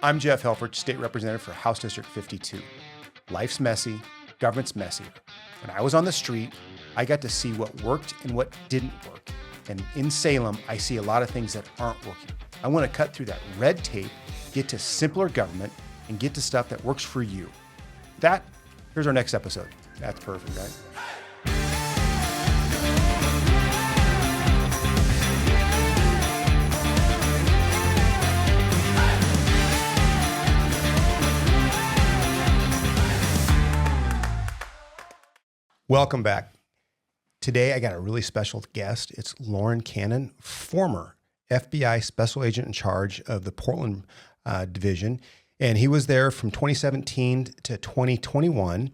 I'm Jeff Helfrich, State Representative for House District 52. Life's messy, government's messier. When I was on the street, I got to see what worked and what didn't work. And in Salem, I see a lot of things that aren't working. I want to cut through that red tape, get to simpler government, and get to stuff that works for you. Here's our next episode. That's perfect, right? Welcome back. Today, I got a really special guest. It's Loren Cannon, former FBI special agent in charge of the Portland division. And he was there from 2017 to 2021.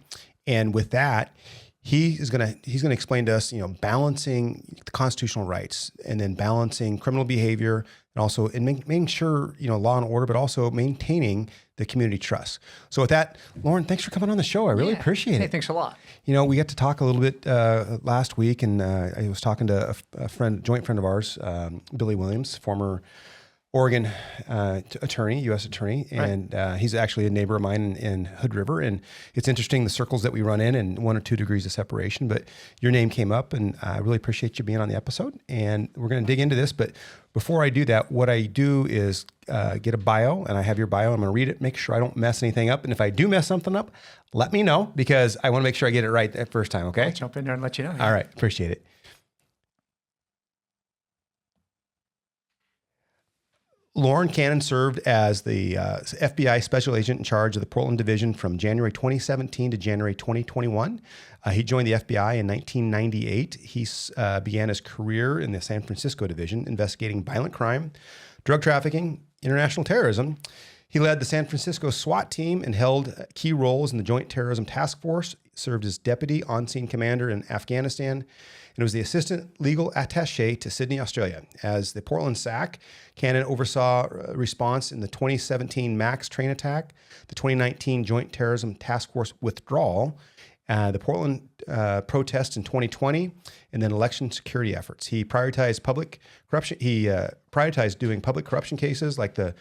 And with that, he's going to explain to us, balancing the constitutional rights and then balancing criminal behavior and also making sure, law and order, but also maintaining the community trust. So with that, Loren, thanks for coming on the show. I really appreciate it. Hey, thanks a lot. We got to talk a little bit last week, and I was talking to a joint friend of ours, Billy Williams, former Oregon attorney, U.S. attorney, and he's actually a neighbor of mine in Hood River. And it's interesting the circles that we run in and 1 or 2 degrees of separation. But your name came up, and I really appreciate you being on the episode. And we're going to dig into this. But before I do that, what I do is get a bio, and I have your bio. I'm going to read it, make sure I don't mess anything up. And if I do mess something up, let me know, because I want to make sure I get it right that first time. Okay? I'll jump in there and let you know. All right, appreciate it. Loren Cannon served as the FBI special agent in charge of the Portland division from January 2017 to January 2021. He joined the FBI in 1998. He began his career in the San Francisco division, investigating violent crime, drug trafficking, international terrorism. He led the San Francisco SWAT team and held key roles in the Joint Terrorism Task Force, served as deputy on-scene commander in Afghanistan, and was the assistant legal attaché to Sydney, Australia. As the Portland SAC, Cannon oversaw response in the 2017 MAX train attack, the 2019 Joint Terrorism Task Force withdrawal, the Portland protests in 2020, and then election security efforts. He prioritized public corruption. He prioritized doing public corruption cases like the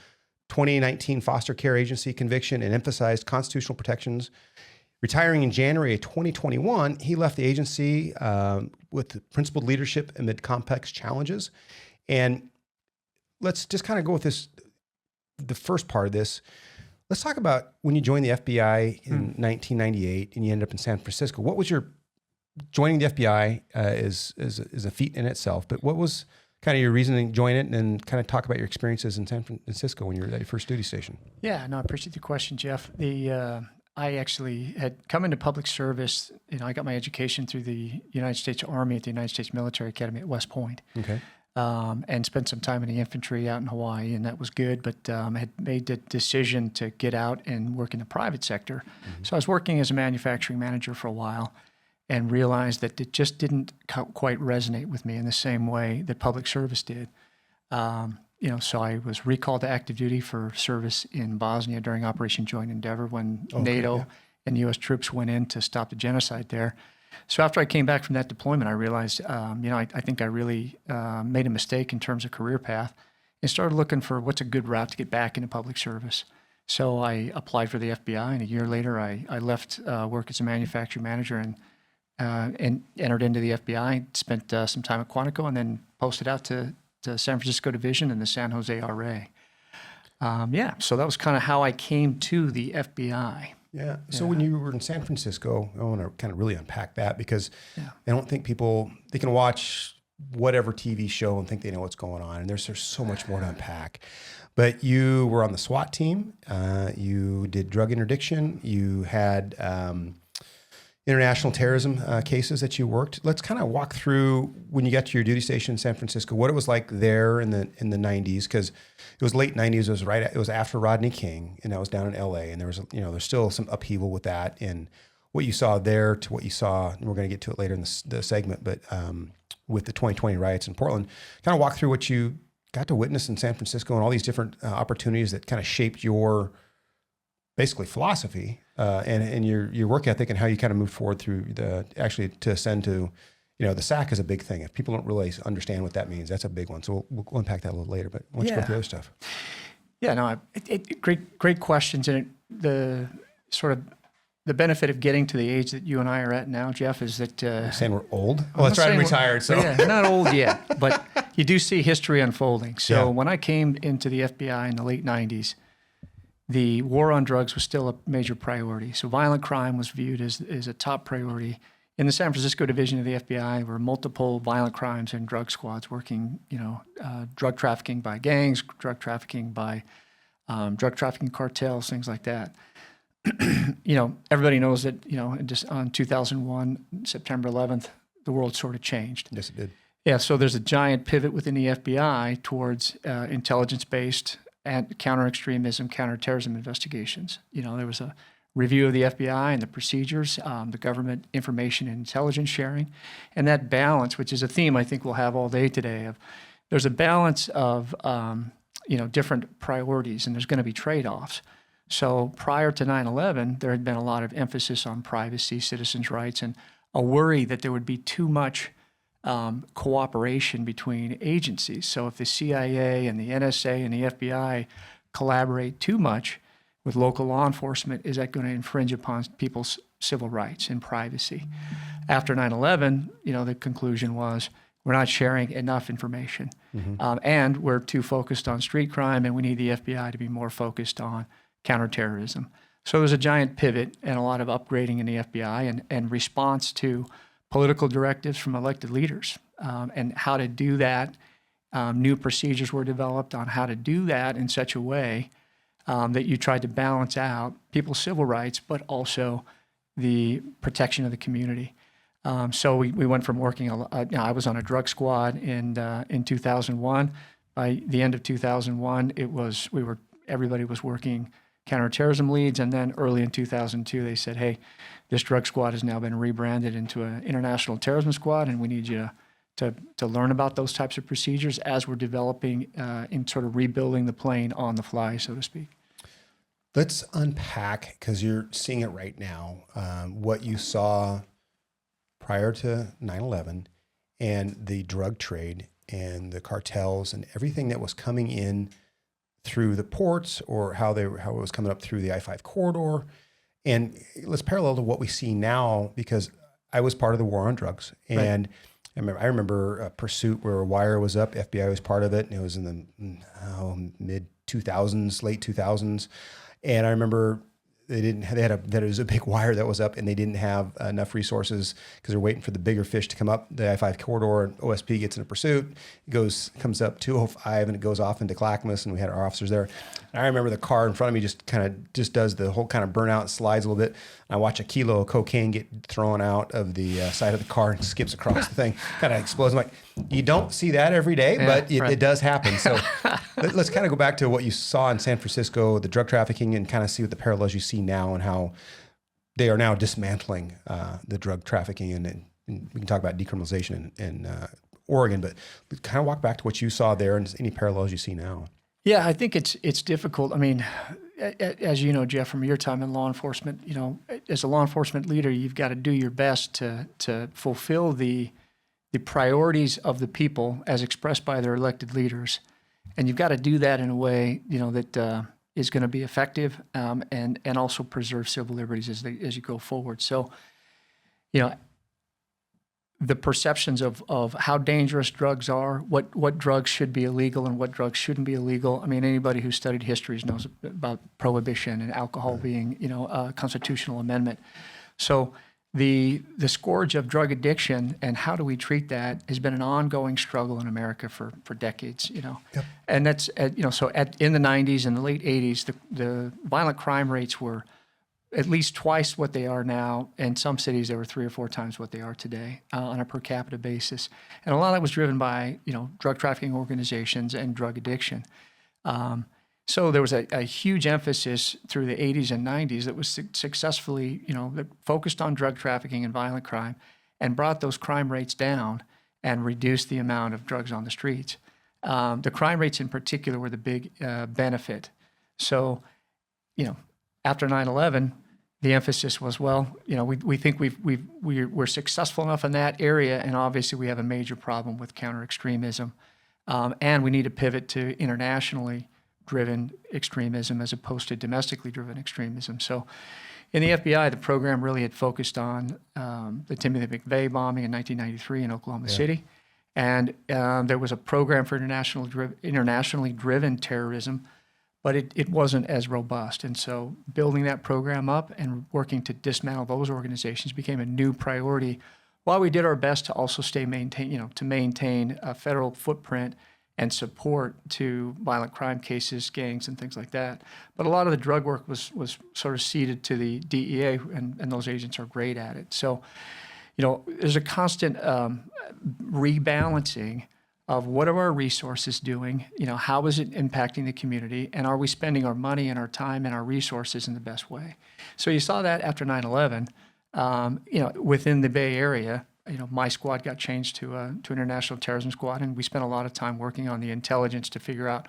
2019 foster care agency conviction and emphasized constitutional protections. Retiring in January of 2021, he left the agency with principled leadership amid complex challenges. And let's just kind of go with this, the first part of this. Let's talk about when you joined the FBI in 1998 and you ended up in San Francisco. What was your joining the FBI is a feat in itself, but what was kind of your reasoning to join it, and then kind of talk about your experiences in San Francisco when you were at your first duty station? Yeah, no, I appreciate the question, Jeff. I actually had come into public service. I got my education through the United States Army at the United States Military Academy at West Point. Okay. And spent some time in the infantry out in Hawaii, and that was good. But I had made the decision to get out and work in the private sector. Mm-hmm. So I was working as a manufacturing manager for a while, and realized that it just didn't quite resonate with me in the same way that public service did. So I was recalled to active duty for service in Bosnia during Operation Joint Endeavor when NATO and U.S. troops went in to stop the genocide there. So after I came back from that deployment, I realized, I think I really made a mistake in terms of career path, and started looking for what's a good route to get back into public service. So I applied for the FBI, and a year later I left work as a manufacturing manager and entered into the FBI, spent some time at Quantico, and then posted out to San Francisco Division and the San Jose RA. So that was kind of how I came to the FBI. Yeah. So when you were in San Francisco, I want to kind of really unpack that, because I don't think they can watch whatever TV show and think they know what's going on. And there's so much more to unpack. But you were on the SWAT team. You did drug interdiction. You had international terrorism cases that you worked. Let's kind of walk through when you got to your duty station in San Francisco, what it was like there in the 90s, because it was late 90s. It was after Rodney King, and that was down in LA, and there was there's still some upheaval with that, and what you saw there to what you saw, and we're going to get to it later in the segment, but with the 2020 riots in Portland, kind of walk through what you got to witness in San Francisco and all these different opportunities that kind of shaped your basically philosophy and your work ethic, and how you kind of moved forward through to ascend to, the SAC is a big thing. If people don't really understand what that means, that's a big one. So we'll unpack that a little later, but why don't you go through the other stuff? Yeah, no, great questions. And the sort of the benefit of getting to the age that you and I are at now, Jeff, is that You're saying we're old? I'm Well, that's not right. I'm saying retired, so yeah, not old yet, but you do see history unfolding. So Yeah. when I came into the FBI in the late '90s, the war on drugs was still a major priority. So violent crime was viewed as a top priority. In the San Francisco division of the FBI, there were multiple violent crimes and drug squads working, drug trafficking by gangs, drug trafficking by drug trafficking cartels, things like that. Everybody knows that, just on 2001, September 11th, the world sort of changed. yes, it did. Yeah, so there's a giant pivot within the FBI towards intelligence-based and counter-extremism, counter-terrorism investigations. There was a review of the FBI and the procedures, the government information and intelligence sharing, and that balance, which is a theme I think we'll have all day today, of there's a balance of different priorities, and there's going to be trade-offs. So prior to 9/11, there had been a lot of emphasis on privacy, citizens' rights, and a worry that there would be too much cooperation between agencies. So if the CIA and the NSA and the FBI collaborate too much with local law enforcement, is that going to infringe upon people's civil rights and privacy? After 9/11, the conclusion was we're not sharing enough information, and we're too focused on street crime, and we need the FBI to be more focused on counterterrorism. So there's a giant pivot and a lot of upgrading in the FBI and response to political directives from elected leaders, and how to do that. New procedures were developed on how to do that in such a way that you tried to balance out people's civil rights, but also the protection of the community. So we went from working. I was on a drug squad in 2001. By the end of 2001, everybody was working counterterrorism leads, and then early in 2002, they said, "Hey, this drug squad has now been rebranded into an international terrorism squad, and we need you to learn about those types of procedures as we're developing and sort of rebuilding the plane on the fly, so to speak." Let's unpack, because you're seeing it right now, what you saw prior to 9/11 and the drug trade and the cartels and everything that was coming in through the ports, or how it was coming up through the I-5 corridor. And let's parallel to what we see now, because I was part of the war on drugs. And right. I remember a pursuit where a wire was up, FBI was part of it, and it was in the mid 2000s, late 2000s. And I remember there was a big wire that was up, and they didn't have enough resources because they're waiting for the bigger fish to come up the I-5 corridor. And OSP gets in a pursuit, comes up 205, and it goes off into Clackamas, and we had our officers there. And I remember the car in front of me just does the whole kind of burnout, slides a little bit. And I watch a kilo of cocaine get thrown out of the side of the car and skips across the thing, kind of explodes. I'm like, you don't see that every day, but it does happen. So let's kind of go back to what you saw in San Francisco, the drug trafficking, and kind of see what the parallels you see now and how they are now dismantling the drug trafficking. And we can talk about decriminalization in Oregon, but kind of walk back to what you saw there and any parallels you see now. Yeah, I think it's difficult. I mean, as you know, Jeff, from your time in law enforcement, as a law enforcement leader, you've got to do your best to fulfill the priorities of the people as expressed by their elected leaders. And you've got to do that in a way, that is going to be effective, and also preserve civil liberties as you go forward. So, the perceptions of how dangerous drugs are, what drugs should be illegal and what drugs shouldn't be illegal. I mean, anybody who studied histories knows about prohibition and alcohol being, a constitutional amendment. So the scourge of drug addiction and how do we treat that has been an ongoing struggle in America for decades, Yep. And that's, in the 90s and the late 80s, the violent crime rates were at least twice what they are now. In some cities, they were 3 or 4 times what they are today on a per capita basis. And a lot of that was driven by, drug trafficking organizations and drug addiction. So there was a huge emphasis through the 80s and 90s that was successfully, that focused on drug trafficking and violent crime and brought those crime rates down and reduced the amount of drugs on the streets. The crime rates in particular were the big benefit. So, after 9/11, the emphasis was, we think we're successful enough in that area, and obviously we have a major problem with counter extremism, and we need to pivot to internationally driven extremism as opposed to domestically driven extremism. So in the FBI, the program really had focused on the Timothy McVeigh bombing in 1993 in Oklahoma City. And there was a program for internationally driven terrorism, but it wasn't as robust. And so building that program up and working to dismantle those organizations became a new priority, while we did our best to also maintain a federal footprint and support to violent crime cases, gangs, and things like that. But a lot of the drug work was sort of ceded to the DEA, and those agents are great at it. So, there's a constant rebalancing of what are our resources doing, how is it impacting the community, and are we spending our money and our time and our resources in the best way? So you saw that after 9/11, within the Bay Area. My squad got changed to an international terrorism squad, and we spent a lot of time working on the intelligence to figure out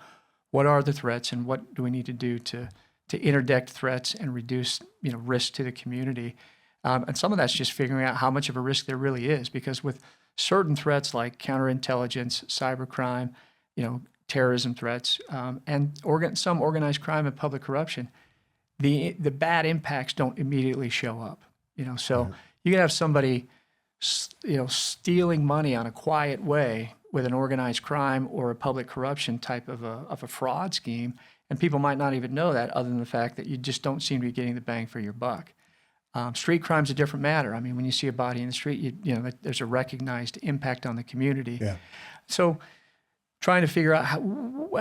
what are the threats and what do we need to do to interdict threats and reduce risk to the community. And some of that's just figuring out how much of a risk there really is, because with certain threats like counterintelligence, cybercrime, terrorism threats, and some organized crime and public corruption, the bad impacts don't immediately show up. So you can have somebody stealing money on a quiet way with an organized crime or a public corruption type of a fraud scheme, and people might not even know that, other than the fact that you just don't seem to be getting the bang for your buck. Street crime's a different matter. I mean, when you see a body in the street, there's a recognized impact on the community. Yeah. So trying to figure out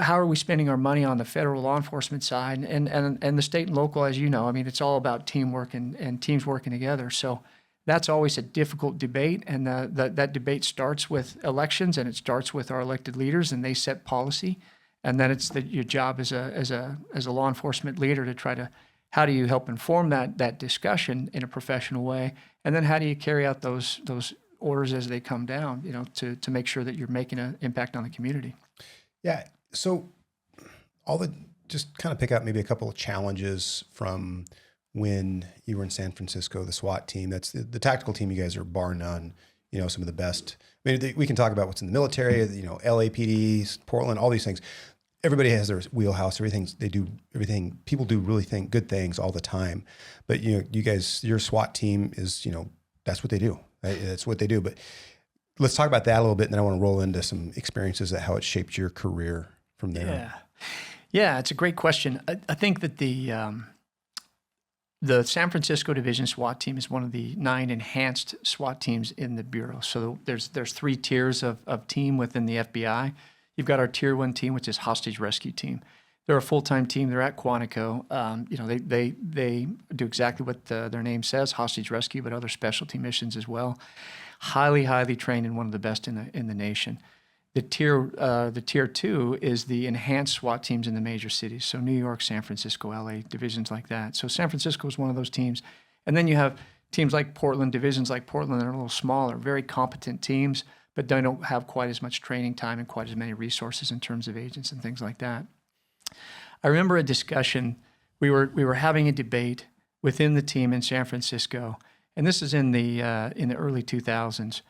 how are we spending our money on the federal law enforcement side and the state and local, as you know, I mean, it's all about teamwork and teams working together. So that's always a difficult debate, and that debate starts with elections, and it starts with our elected leaders, and they set policy, and then it's your job as a law enforcement leader to try to, how do you help inform that discussion in a professional way, and then how do you carry out those orders as they come down, to make sure that you're making an impact on the community. Yeah. So just kind of pick out maybe a couple of challenges from when you were in San Francisco, the SWAT team. That's the tactical team. You guys are bar none, some of the best. I mean, we can talk about what's in the military, LAPD, Portland, all these things. Everybody has their wheelhouse. People do really good things all the time. But you guys, your SWAT team is, that's what they do. Right? That's what they do. But let's talk about that a little bit, and then I want to roll into some experiences of how it shaped your career from there. Yeah, it's a great question. I think that the San Francisco Division SWAT team is one of the 9 enhanced SWAT teams in the Bureau. So there's 3 tiers of team within the FBI. You've got our Tier 1 team, which is hostage rescue team. They're a full-time team. They're at Quantico. They do exactly what their name says, hostage rescue, but other specialty missions as well. Highly, highly trained and one of the best in the nation. The tier 2 is the enhanced SWAT teams in the major cities. So New York, San Francisco, LA, divisions like that. So San Francisco is one of those teams. And then you have teams like Portland, divisions like Portland that are a little smaller, very competent teams, but they don't have quite as much training time and quite as many resources in terms of agents and things like that. I remember a discussion, we were having a debate within the team in San Francisco, and this is in the early 2000s.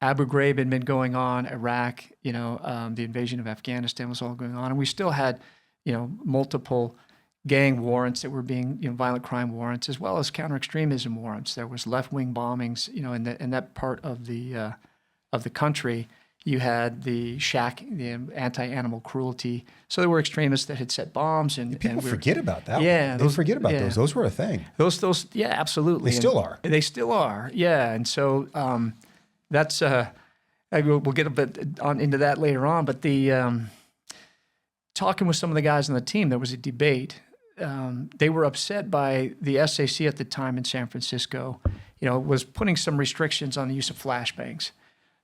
Abu Ghraib had been going on, Iraq, the invasion of Afghanistan was all going on, and we still had, multiple gang warrants that were being, violent crime warrants, as well as counter-extremism warrants. There was left-wing bombings, in that part of the country. You had the SHAC, the anti-animal cruelty. So there were extremists that had set bombs, and people forget about that. Yeah, they forget about those. Those were a thing. Those, yeah, absolutely. They still are. They still are. Yeah, and so that's we'll get a bit into that later on. But talking with some of the guys on the team, there was a debate. They were upset by the SAC at the time in San Francisco. Was putting some restrictions on the use of flashbangs.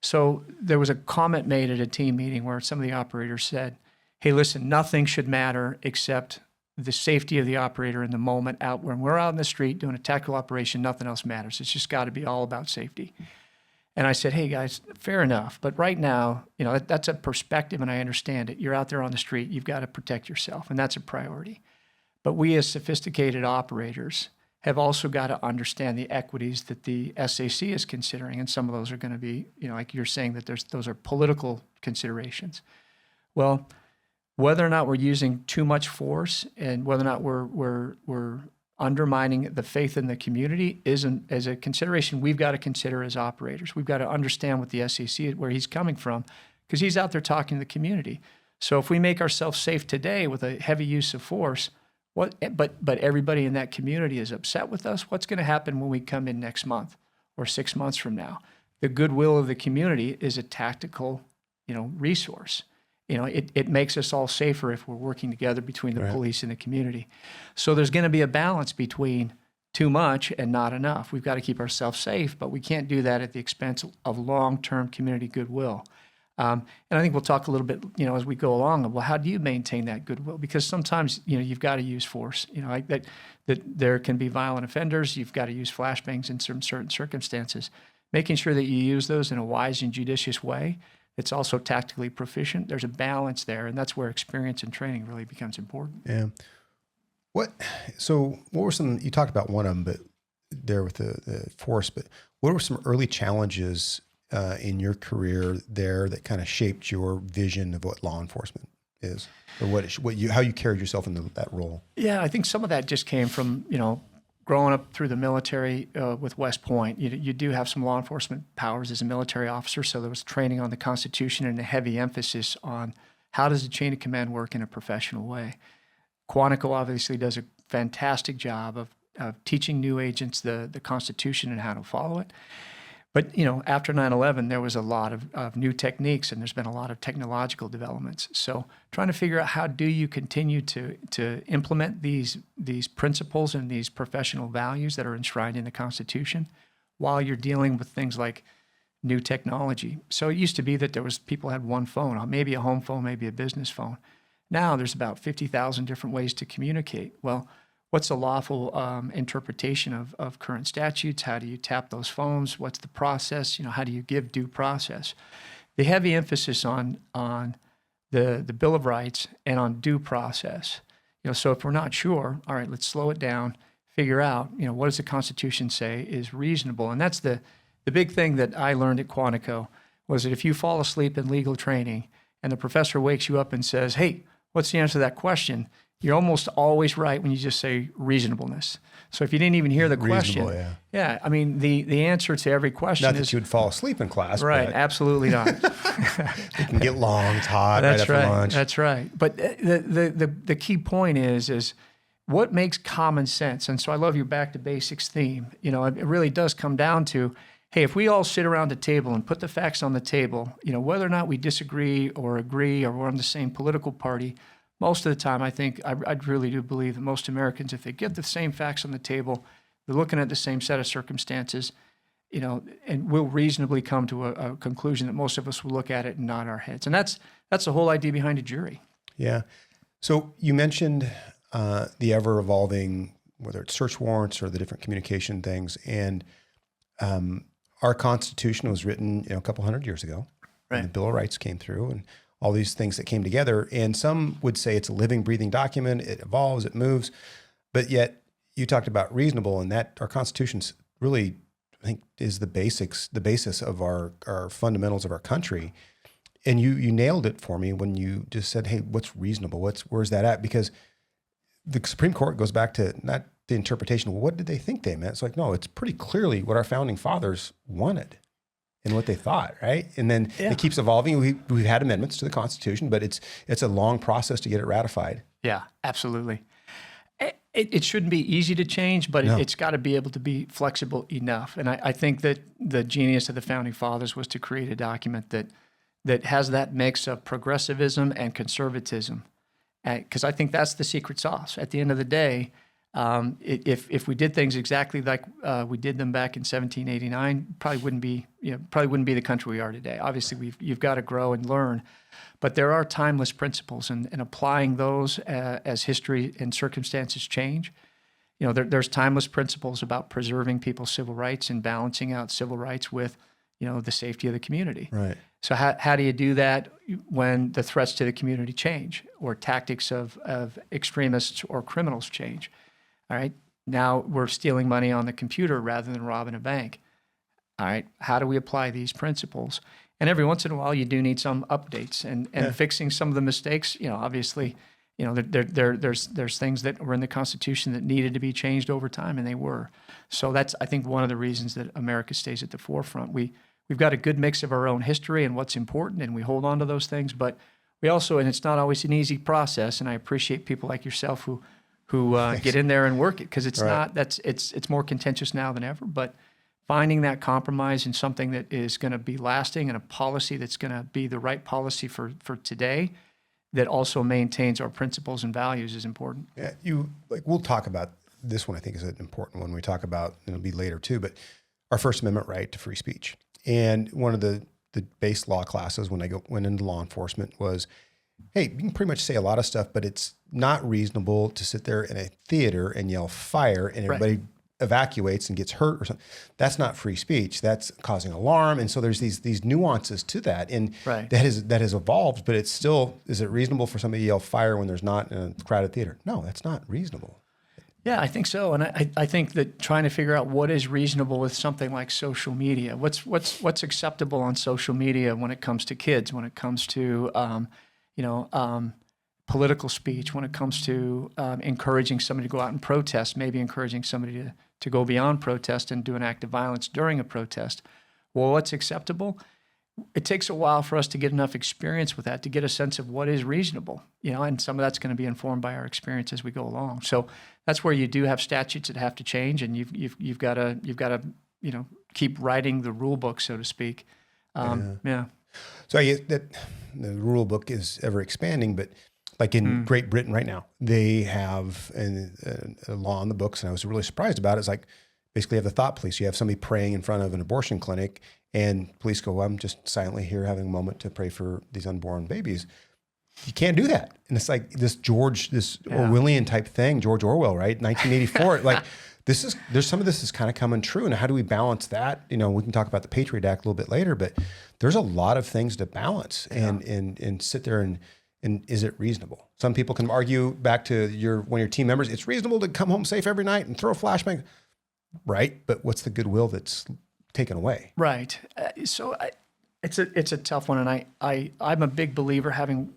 So there was a comment made at a team meeting where some of the operators said, hey, listen, nothing should matter except the safety of the operator in the moment out. When we're out in the street doing a tactical operation, nothing else matters. It's just got to be all about safety. And I said, hey, guys, fair enough. But right now, that's a perspective, and I understand it. You're out there on the street. You've got to protect yourself, and that's a priority. But we as sophisticated operators have also got to understand the equities that the SAC is considering, and some of those are going to be, like you're saying, that those are political considerations. Well, whether or not we're using too much force and whether or not we're undermining the faith in the community is a consideration we've got to consider as operators. We've got to understand what the SEC, where he's coming from, because he's out there talking to the community. So if we make ourselves safe today with a heavy use of force, but everybody in that community is upset with us, what's going to happen when we come in next month or 6 months from now? The goodwill of the community is a tactical, resource. It makes us all safer if we're working together between the police and the community. So there's going to be a balance between too much and not enough. We've got to keep ourselves safe, but we can't do that at the expense of long-term community goodwill. And I think we'll talk a little bit, as we go along, of, well, how do you maintain that goodwill? Because sometimes, you've got to use force. That there can be violent offenders. You've got to use flashbangs in certain circumstances. Making sure that you use those in a wise and judicious way. It's also tactically proficient. There's a balance there, and that's where experience and training really becomes important. Yeah. What were some, you talked about one of them, but there with the force, but what were some early challenges in your career there that kind of shaped your vision of what law enforcement is, or how you carried yourself in that role? Yeah, I think some of that just came from, growing up through the military with West Point. You do have some law enforcement powers as a military officer, so there was training on the Constitution and a heavy emphasis on how does the chain of command work in a professional way. Quantico obviously does a fantastic job of teaching new agents the Constitution and how to follow it. But, after 9/11, there was a lot of new techniques, and there's been a lot of technological developments. So trying to figure out how do you continue to implement these principles and these professional values that are enshrined in the Constitution while you're dealing with things like new technology. So it used to be that people had one phone, maybe a home phone, maybe a business phone. Now there's about 50,000 different ways to communicate. Well, what's the lawful interpretation of current statutes? How do you tap those phones? What's the process? How do you give due process? The heavy emphasis on the Bill of Rights and on due process. So if we're not sure, all right, let's slow it down, figure out, what does the Constitution say is reasonable? And that's the big thing that I learned at Quantico was that if you fall asleep in legal training and the professor wakes you up and says, hey, what's the answer to that question? You're almost always right when you just say reasonableness. So if you didn't even hear the question, I mean, the answer to every question not that you would fall asleep in class, right? But Absolutely not. It can get long, it's hot, right after lunch. That's right. But the key point is what makes common sense. And so I love your back to basics theme. It really does come down to, hey, if we all sit around the table and put the facts on the table, whether or not we disagree or agree or we're on the same political party. Most of the time, I really do believe that most Americans, if they get the same facts on the table, they're looking at the same set of circumstances, and we'll reasonably come to a conclusion that most of us will look at it and nod our heads. And that's the whole idea behind a jury. Yeah. So you mentioned the ever-evolving, whether it's search warrants or the different communication things, and our Constitution was written, a couple hundred years ago. Right. And the Bill of Rights came through, and all these things that came together. And some would say it's a living, breathing document. It evolves, it moves. But yet you talked about reasonable, and that our Constitution's really, I think, is the basis of our fundamentals of our country. And you nailed it for me when you just said, hey, what's reasonable? Where's that at? Because the Supreme Court goes back to not the interpretation. Well, what did they think they meant? It's like, no, it's pretty clearly what our founding fathers wanted and what they thought, right? And then it keeps evolving. We've had amendments to the Constitution, but it's a long process to get it ratified. Yeah, absolutely. It shouldn't be easy to change, but it's got to be able to be flexible enough. And I think that the genius of the founding fathers was to create a document that has that mix of progressivism and conservatism, because I think that's the secret sauce. At the end of the day, if we did things exactly like we did them back in 1789, probably wouldn't be the country we are today. Obviously, you've got to grow and learn, but there are timeless principles, and applying those as history and circumstances change. There's timeless principles about preserving people's civil rights and balancing out civil rights with, the safety of the community. Right. So how do you do that when the threats to the community change or tactics of extremists or criminals change? All right, now we're stealing money on the computer rather than robbing a bank. All right, how do we apply these principles? And every once in a while, you do need some updates and fixing some of the mistakes. Obviously, there's things that were in the Constitution that needed to be changed over time, and they were. So that's, I think, one of the reasons that America stays at the forefront. We've got a good mix of our own history and what's important, and we hold on to those things. But we also, and it's not always an easy process. And I appreciate people like yourself who get in there and work it, because it's not. It's more contentious now than ever. But finding that compromise in something that is going to be lasting and a policy that's going to be the right policy for today, that also maintains our principles and values, is important. Yeah, we'll talk about this one. I think is an important one. We talk about, and it'll be later too, but our First Amendment right to free speech. And one of the base law classes when I went into law enforcement was, hey, you can pretty much say a lot of stuff, but it's not reasonable to sit there in a theater and yell fire and everybody evacuates and gets hurt or something. That's not free speech. That's causing alarm. And so there's these nuances to that. And that has evolved, but it's still, is it reasonable for somebody to yell fire when there's not in a crowded theater? No, that's not reasonable. Yeah, I think so. And I think that trying to figure out what is reasonable with something like social media, what's acceptable on social media when it comes to kids, when it comes to, political speech, when it comes to encouraging somebody to go out and protest, maybe encouraging somebody to go beyond protest and do an act of violence during a protest. Well, what's acceptable? It takes a while for us to get enough experience with that to get a sense of what is reasonable, and some of that's going to be informed by our experience as we go along. So that's where you do have statutes that have to change, and you've got to keep writing the rule book, so to speak. So I guess that the rule book is ever expanding, but like in Great Britain right now, they have a law on the books, and I was really surprised about it. It's like basically you have the thought police. You have somebody praying in front of an abortion clinic, and police go, well, I'm just silently here having a moment to pray for these unborn babies. You can't do that. And it's like this Orwellian type thing, George Orwell, right? 1984. Like there's some of this is kind of coming true. And how do we balance that? We can talk about the Patriot Act a little bit later, but there's a lot of things to balance and sit there and is it reasonable? Some people can argue back to one of your team members, it's reasonable to come home safe every night and throw a flashbang. Right. But what's the goodwill that's taken away? Right. So it's a tough one. And I'm a big believer, having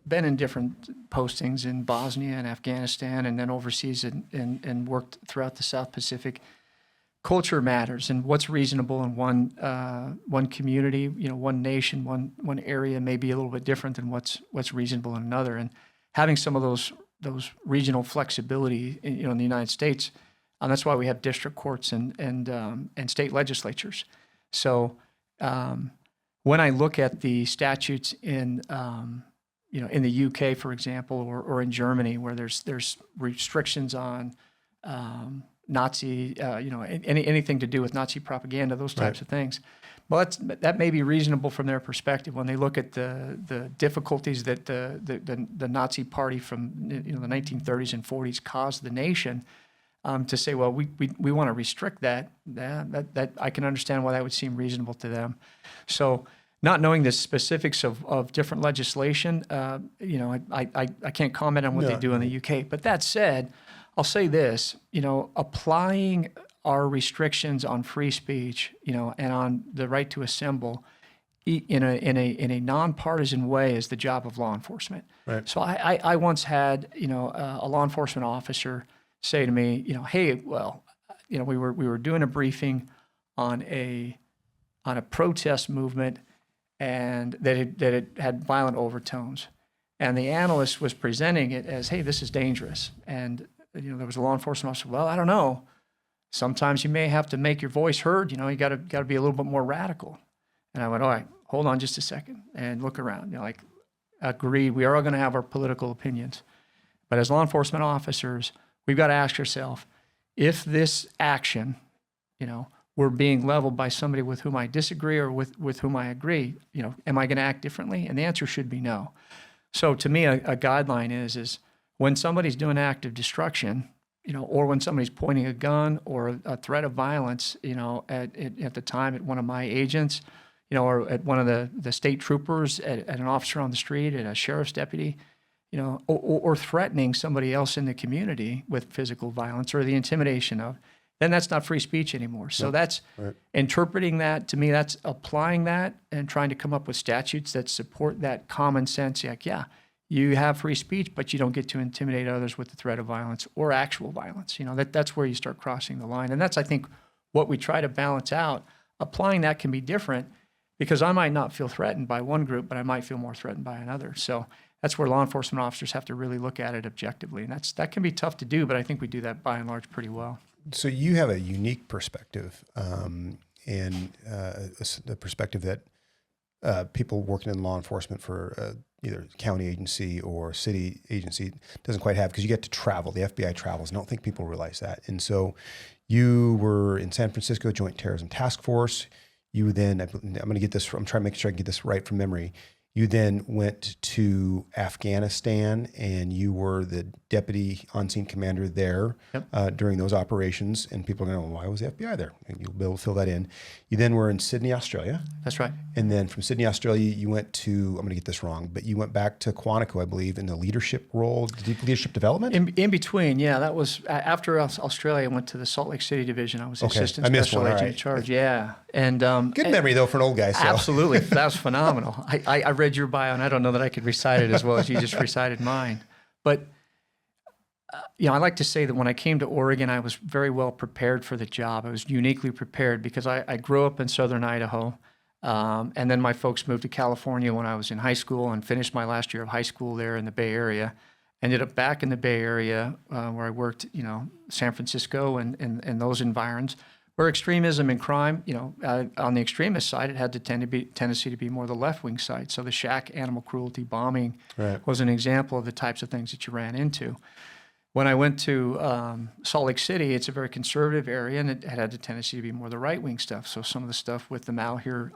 been in different postings in Bosnia and Afghanistan and then overseas and worked throughout the South Pacific. Culture matters, and what's reasonable in one community, one nation, one area may be a little bit different than what's reasonable in another. And having some of those regional flexibility, in the United States, that's why we have district courts and state legislatures. So when I look at the statutes in the UK, for example, or in Germany, where there's restrictions on Nazi, anything to do with Nazi propaganda, those types of things. Well, that may be reasonable from their perspective when they look at the difficulties that the Nazi Party from the 1930s and 40s caused the nation. To say, well, we want to restrict that. That I can understand why that would seem reasonable to them. So, not knowing the specifics of different legislation, I can't comment on what they do in the UK. But that said, I'll say this: applying our restrictions on free speech, and on the right to assemble, in a nonpartisan way, is the job of law enforcement. Right. So I once had a law enforcement officer say to me, hey, well, we were doing a briefing on a protest movement, and that it had violent overtones, and the analyst was presenting it as, hey, this is dangerous. And there was a law enforcement officer. Well, I don't know. Sometimes you may have to make your voice heard. You got to be a little bit more radical. And I went, all right, hold on just a second and look around. Agreed. We are all going to have our political opinions, but as law enforcement officers, we've got to ask ourselves, if this action, were being leveled by somebody with whom I disagree or with whom I agree, am I going to act differently? And the answer should be no. So to me, a guideline is when somebody's doing active destruction, or when somebody's pointing a gun or a threat of violence, at the time at one of my agents, or at one of the state troopers, at an officer on the street, at a sheriff's deputy, or threatening somebody else in the community with physical violence or the intimidation of, then that's not free speech anymore. So that's interpreting that. To me, that's applying that and trying to come up with statutes that support that common sense. Like, yeah, you have free speech, but you don't get to intimidate others with the threat of violence or actual violence. That's where you start crossing the line. And that's, I think, what we try to balance out. Applying that can be different because I might not feel threatened by one group, but I might feel more threatened by another. So that's where law enforcement officers have to really look at it objectively. And that can be tough to do, but I think we do that by and large pretty well. So you have a unique perspective, and the perspective that people working in law enforcement for either county agency or city agency doesn't quite have, because you get to travel. The FBI travels. I don't think people realize that. And so you were in San Francisco Joint Terrorism Task Force. You then, I'm going to get this, I'm trying to make sure I can get this right from memory. You then went to Afghanistan, and you were the deputy on-scene commander there during those operations. And people are going, well, why was the FBI there? And you'll be able to fill that in. You then were in Sydney, Australia. That's right. And then from Sydney, Australia, you went to, I'm going to get this wrong, but you went back to Quantico, I believe, in the leadership role, leadership development? In between, yeah. That was after Australia, I went to the Salt Lake City division. I was assistant special agent in charge. Yeah. And good memory, though, for an old guy. So. Absolutely. That was phenomenal. I read your bio, and I don't know that I could recite it as well as you just recited mine. But, I like to say that when I came to Oregon, I was very well prepared for the job. I was uniquely prepared because I grew up in southern Idaho. And then my folks moved to California when I was in high school and finished my last year of high school there in the Bay Area. Ended up back in the Bay Area where I worked, San Francisco and those environs. Where extremism and crime, on the extremist side, it had the tendency to be more the left-wing side. So the shack animal cruelty bombing was an example of the types of things that you ran into. When I went to Salt Lake City, it's a very conservative area, and it had the tendency to be more the right-wing stuff. So some of the stuff with the Malheur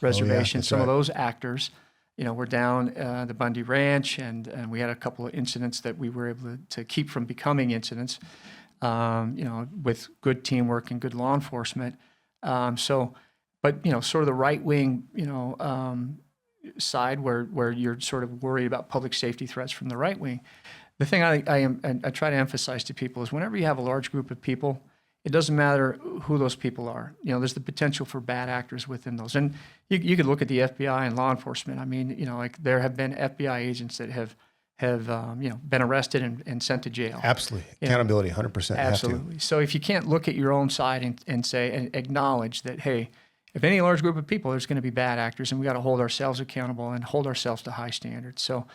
Reservation, of those actors, were down the Bundy Ranch, and we had a couple of incidents that we were able to keep from becoming incidents. With good teamwork and good law enforcement. But sort of the right wing, side where you're sort of worried about public safety threats from the right wing. The thing I try to emphasize to people is whenever you have a large group of people, it doesn't matter who those people are. There's the potential for bad actors within those. And you could look at the FBI and law enforcement. I mean, there have been FBI agents that have been arrested and sent to jail. Absolutely. Accountability, 100%. Absolutely. So if you can't look at your own side and say and acknowledge that, hey, if any large group of people, there's going to be bad actors, and we got to hold ourselves accountable and hold ourselves to high standards. So,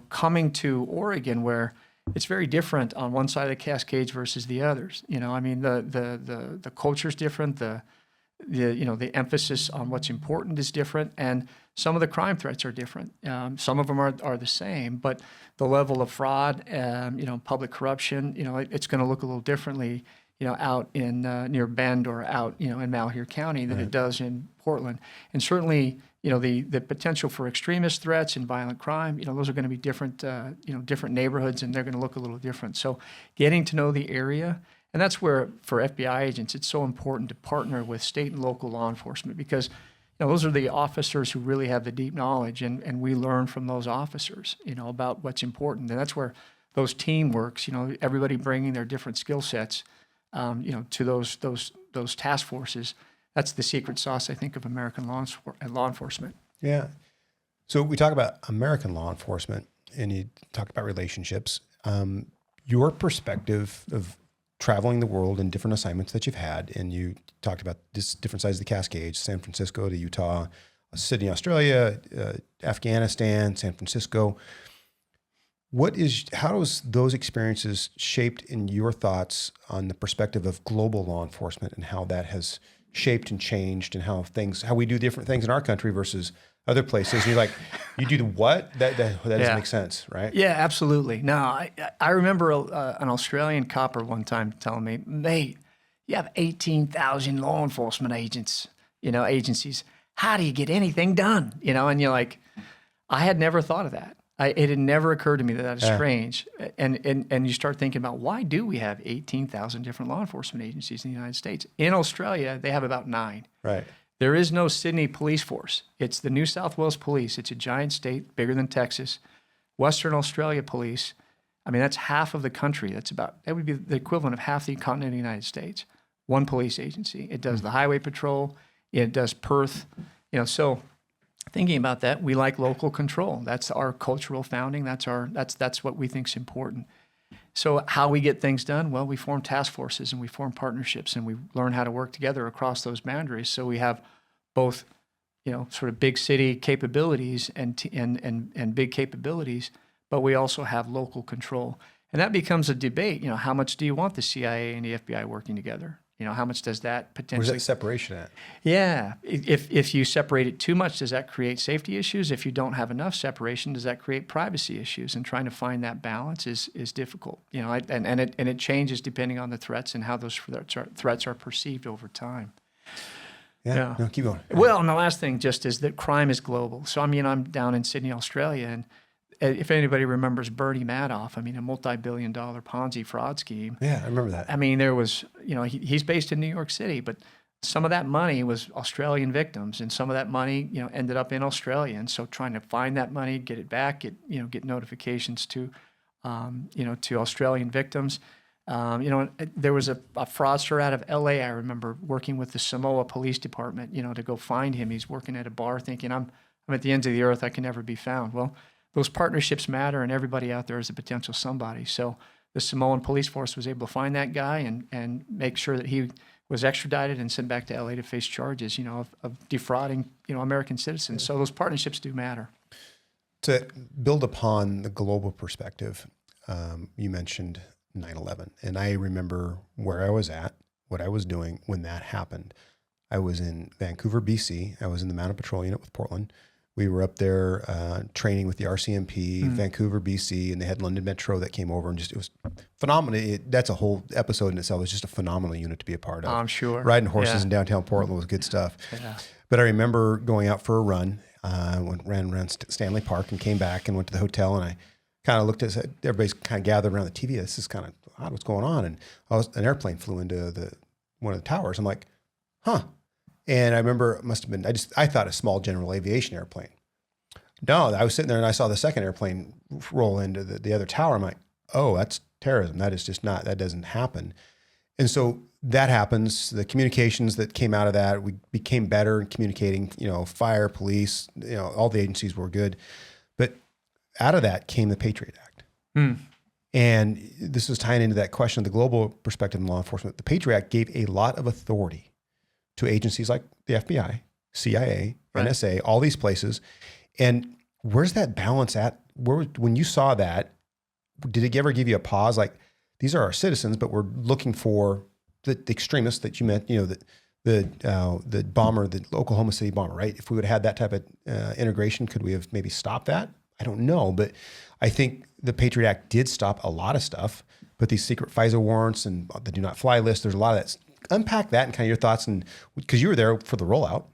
coming to Oregon, where it's very different on one side of the Cascades versus the others. The culture's different. The emphasis on what's important is different, and some of the crime threats are different. Some of them are the same, but the level of fraud, public corruption, it's going to look a little differently, out in near Bend or out, in Malheur County than it does in Portland. And certainly, the potential for extremist threats and violent crime, those are going to be different, different neighborhoods, and they're going to look a little different. So getting to know the area. And that's where, for FBI agents, it's so important to partner with state and local law enforcement because, those are the officers who really have the deep knowledge, and we learn from those officers, about what's important. And that's where those team works, everybody bringing their different skill sets, to those task forces. That's the secret sauce, I think, of American law enforcement. Yeah. So we talk about American law enforcement, and you talked about relationships. Your perspective of traveling the world in different assignments that you've had, and you talked about this different sides of the Cascades, San Francisco to Utah, Sydney, Australia, Afghanistan, San Francisco. How has those experiences shaped in your thoughts on the perspective of global law enforcement and how that has shaped and changed, and how we do different things in our country versus other places? And you're like, you do what? That doesn't make sense, right? Yeah, absolutely. No, I remember an Australian copper one time telling me, mate, you have 18,000 law enforcement agents, agencies. How do you get anything done? And you're like, I had never thought of that. It had never occurred to me that is strange. And you start thinking about, why do we have 18,000 different law enforcement agencies in the United States? In Australia, they have about 9. Right. There is no Sydney police force. It's the New South Wales Police. It's a giant state, bigger than Texas. Western Australia Police, I mean, that's half of the country. That would be the equivalent of half the continental United States. One police agency. It does the highway patrol. It does Perth. So thinking about that, we like local control. That's our cultural founding. That's what we think is important. So how we get things done? Well, we form task forces and we form partnerships and we learn how to work together across those boundaries. So we have both, sort of big city capabilities and big capabilities, but we also have local control. And that becomes a debate. How much do you want the CIA and the FBI working together? How much does that potentially... Where's that separation at? Yeah. If you separate it too much, does that create safety issues? If you don't have enough separation, does that create privacy issues? And trying to find that balance is difficult. And it changes depending on the threats and how those threats are perceived over time. Yeah. No, keep going. Well, and the last thing just is that crime is global. So, I'm down in Sydney, Australia, and if anybody remembers Bernie Madoff, a multi-billion-dollar Ponzi fraud scheme. Yeah, I remember that. There was, he's based in New York City, but some of that money was Australian victims, and some of that money, ended up in Australia. And so trying to find that money, get it back, get notifications to Australian victims. There was a fraudster out of LA. I remember working with the Samoa Police Department, to go find him. He's working at a bar thinking, I'm at the ends of the earth. I can never be found. Well, those partnerships matter, and everybody out there is a potential somebody. So the Samoan police force was able to find that guy and make sure that he was extradited and sent back to LA to face charges, of defrauding, American citizens. So those partnerships do matter. To build upon the global perspective, you mentioned 9/11, and I remember where I was at, what I was doing when that happened. I was in Vancouver, BC. I was in the Mounted Patrol Unit with Portland. We were up there training with the RCMP, Vancouver, BC, and they had London Metro that came over, and it was phenomenal. That's a whole episode in itself. It was just a phenomenal unit to be a part of. I'm sure. Riding horses in downtown Portland was good stuff. Yeah. But I remember going out for a run, ran around Stanley Park and came back and went to the hotel, and I kind of looked at everybody's kind of gathered around the TV. This is kind of odd, what's going on? And an airplane flew into one of the towers. I'm like, huh. And I remember it must have been, I thought a small general aviation airplane. No, I was sitting there and I saw the second airplane roll into the other tower. I'm like, oh, that's terrorism. That is just not, that doesn't happen. And so that happens. The communications that came out of that, we became better in communicating, fire, police, all the agencies were good. But out of that came the Patriot Act. And this is tying into that question of the global perspective in law enforcement. The Patriot Act gave a lot of authority to agencies like the FBI, CIA, NSA, all these places. And where's that balance at? When you saw that, did it ever give you a pause? Like, these are our citizens, but we're looking for the extremists that you meant, the bomber, the Oklahoma City bomber, right? If we would have had that type of integration, could we have maybe stopped that? I don't know, but I think the Patriot Act did stop a lot of stuff, but these secret FISA warrants and the do not fly list, there's a lot of that. Unpack that and kind of your thoughts, and because you were there for the rollout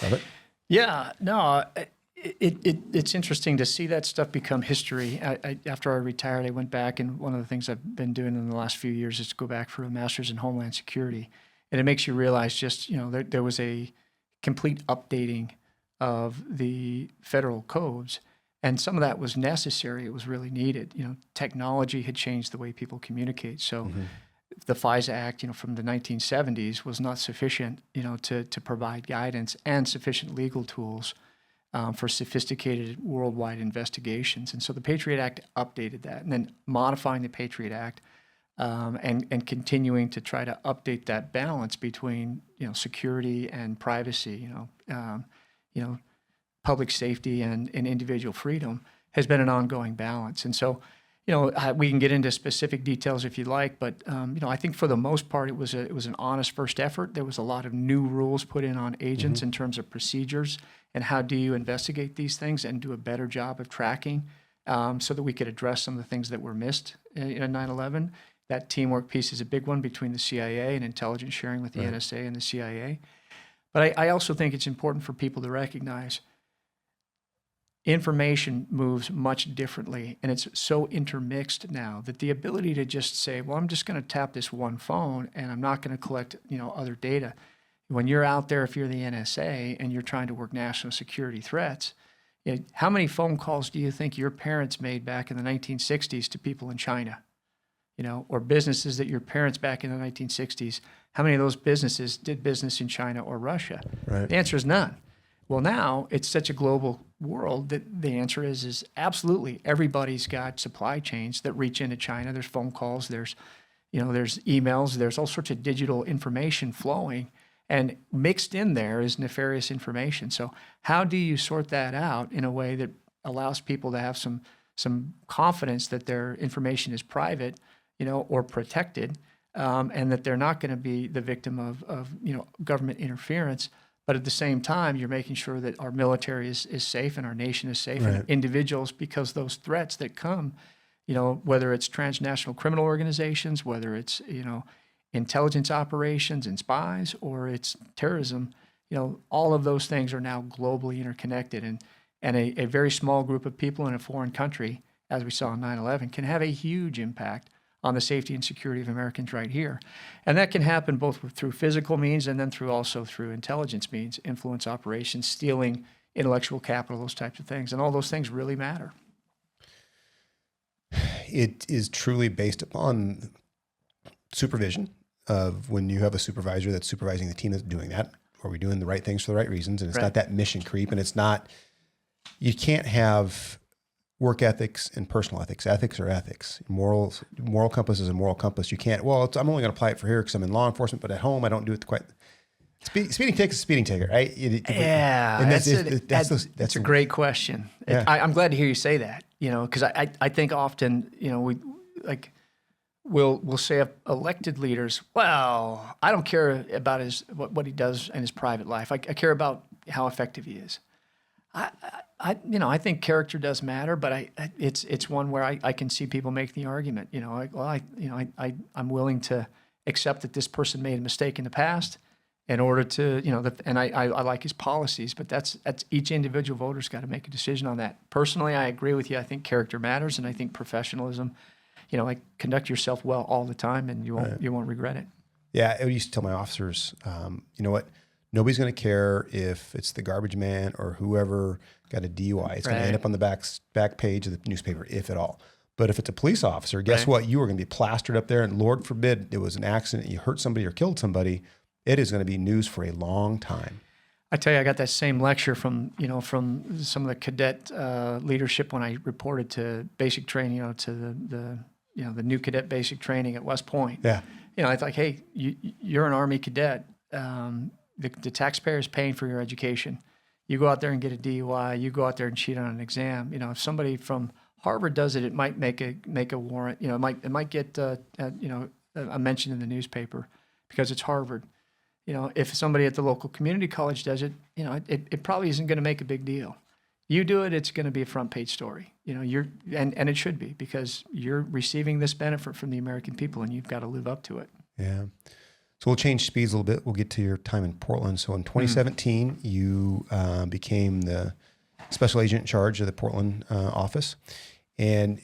of it. Yeah, no, it's interesting to see that stuff become history. After I retired, I went back, and one of the things I've been doing in the last few years is to go back for a master's in Homeland Security. And it makes you realize just, there was a complete updating of the federal codes. And some of that was necessary. It was really needed. Technology had changed the way people communicate. So the FISA Act, from the 1970s was not sufficient, to provide guidance and sufficient legal tools for sophisticated worldwide investigations. And so the Patriot Act updated that, and then modifying the Patriot Act and continuing to try to update that balance between, security and privacy, public safety and individual freedom has been an ongoing balance. And so, we can get into specific details if you'd like, but I think for the most part, it was an honest first effort. There was a lot of new rules put in on agents in terms of procedures and how do you investigate these things and do a better job of tracking, so that we could address some of the things that were missed in 9/11. That teamwork piece is a big one between the CIA and intelligence sharing with the NSA and the CIA. But I also think it's important for people to recognize information moves much differently, and it's so intermixed now that the ability to just say, well, I'm just going to tap this one phone and I'm not going to collect, other data. When you're out there, if you're the NSA and you're trying to work national security threats, How many phone calls do you think your parents made back in the 1960s to people in China? Or businesses that your parents back in the 1960s, how many of those businesses did business in China or Russia? Right. The answer is none. Well, now it's such a global world that the answer is absolutely. Everybody's got supply chains that reach into China. There's phone calls, there's emails, there's all sorts of digital information flowing, and mixed in there is nefarious information. So how do you sort that out in a way that allows people to have some confidence that their information is private, or protected, and that they're not going to be the victim of government interference, but at the same time, you're making sure that our military is safe and our nation is safe, Right. and individuals, because those threats that come, whether it's transnational criminal organizations, whether it's intelligence operations and spies, or it's terrorism, all of those things are now globally interconnected, and a very small group of people in a foreign country, as we saw on 9/11, can have a huge impact on the safety and security of Americans right here. And that can happen both through physical means and then also through intelligence means, influence operations, stealing intellectual capital, those types of things. And all those things really matter. It is truly based upon supervision of when you have a supervisor that's supervising the team that's doing that. Are we doing the right things for the right reasons? And it's Right. not that mission creep. And it's not, you can't have work ethics and personal ethics. Ethics are ethics. Moral compass is a moral compass. You can't, I'm only going to apply it for here because I'm in law enforcement, but at home I don't do it quite. Speeding ticket is a speeding ticket, right? Yeah, And that's a great question. Yeah. I'm glad to hear you say that, because I think often, we'll say elected leaders, well, I don't care about what he does in his private life. I care about how effective he is. I think character does matter, but it's one where I can see people make the argument. I'm willing to accept that this person made a mistake in the past in order to, and I like his policies, but that's each individual voter's got to make a decision on that. Personally, I agree with you. I think character matters, and I think professionalism. Conduct yourself well all the time, and you won't regret it. Yeah, I used to tell my officers, you know what? Nobody's going to care if it's the garbage man or whoever got a DUI. It's going to end up on the back page of the newspaper, if at all. But if it's a police officer, guess what? You are going to be plastered up there, and Lord forbid it was an accident, you hurt somebody or killed somebody. It is going to be news for a long time. I tell you, I got that same lecture from some of the cadet leadership when I reported to basic training, to the new cadet basic training at West Point. Yeah. It's like, hey, you're an Army cadet. The taxpayer is paying for your education. You go out there and get a DUI. You go out there and cheat on an exam. If somebody from Harvard does it, it might make a warrant. It might get a mention in the newspaper because it's Harvard. If somebody at the local community college does it, it probably isn't going to make a big deal. You do it, it's going to be a front page story. And it should be, because you're receiving this benefit from the American people, and you've got to live up to it. Yeah. So we'll change speeds a little bit. We'll get to your time in Portland. So in 2017, you became the special agent in charge of the Portland office. And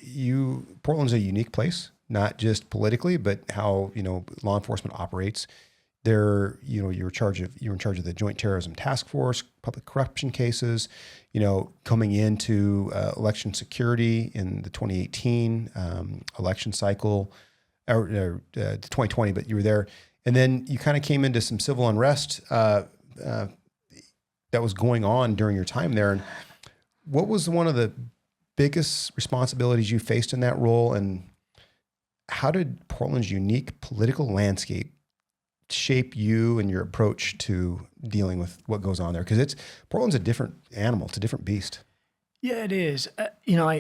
Portland's a unique place, not just politically, but how, law enforcement operates. You're in charge of the Joint Terrorism Task Force, public corruption cases, coming into election security in the 2018 election cycle, or 2020, but you were there. And then you kind of came into some civil unrest that was going on during your time there. And what was one of the biggest responsibilities you faced in that role? And how did Portland's unique political landscape shape you and your approach to dealing with what goes on there? Because Portland's a different animal. It's a different beast. Yeah, it is.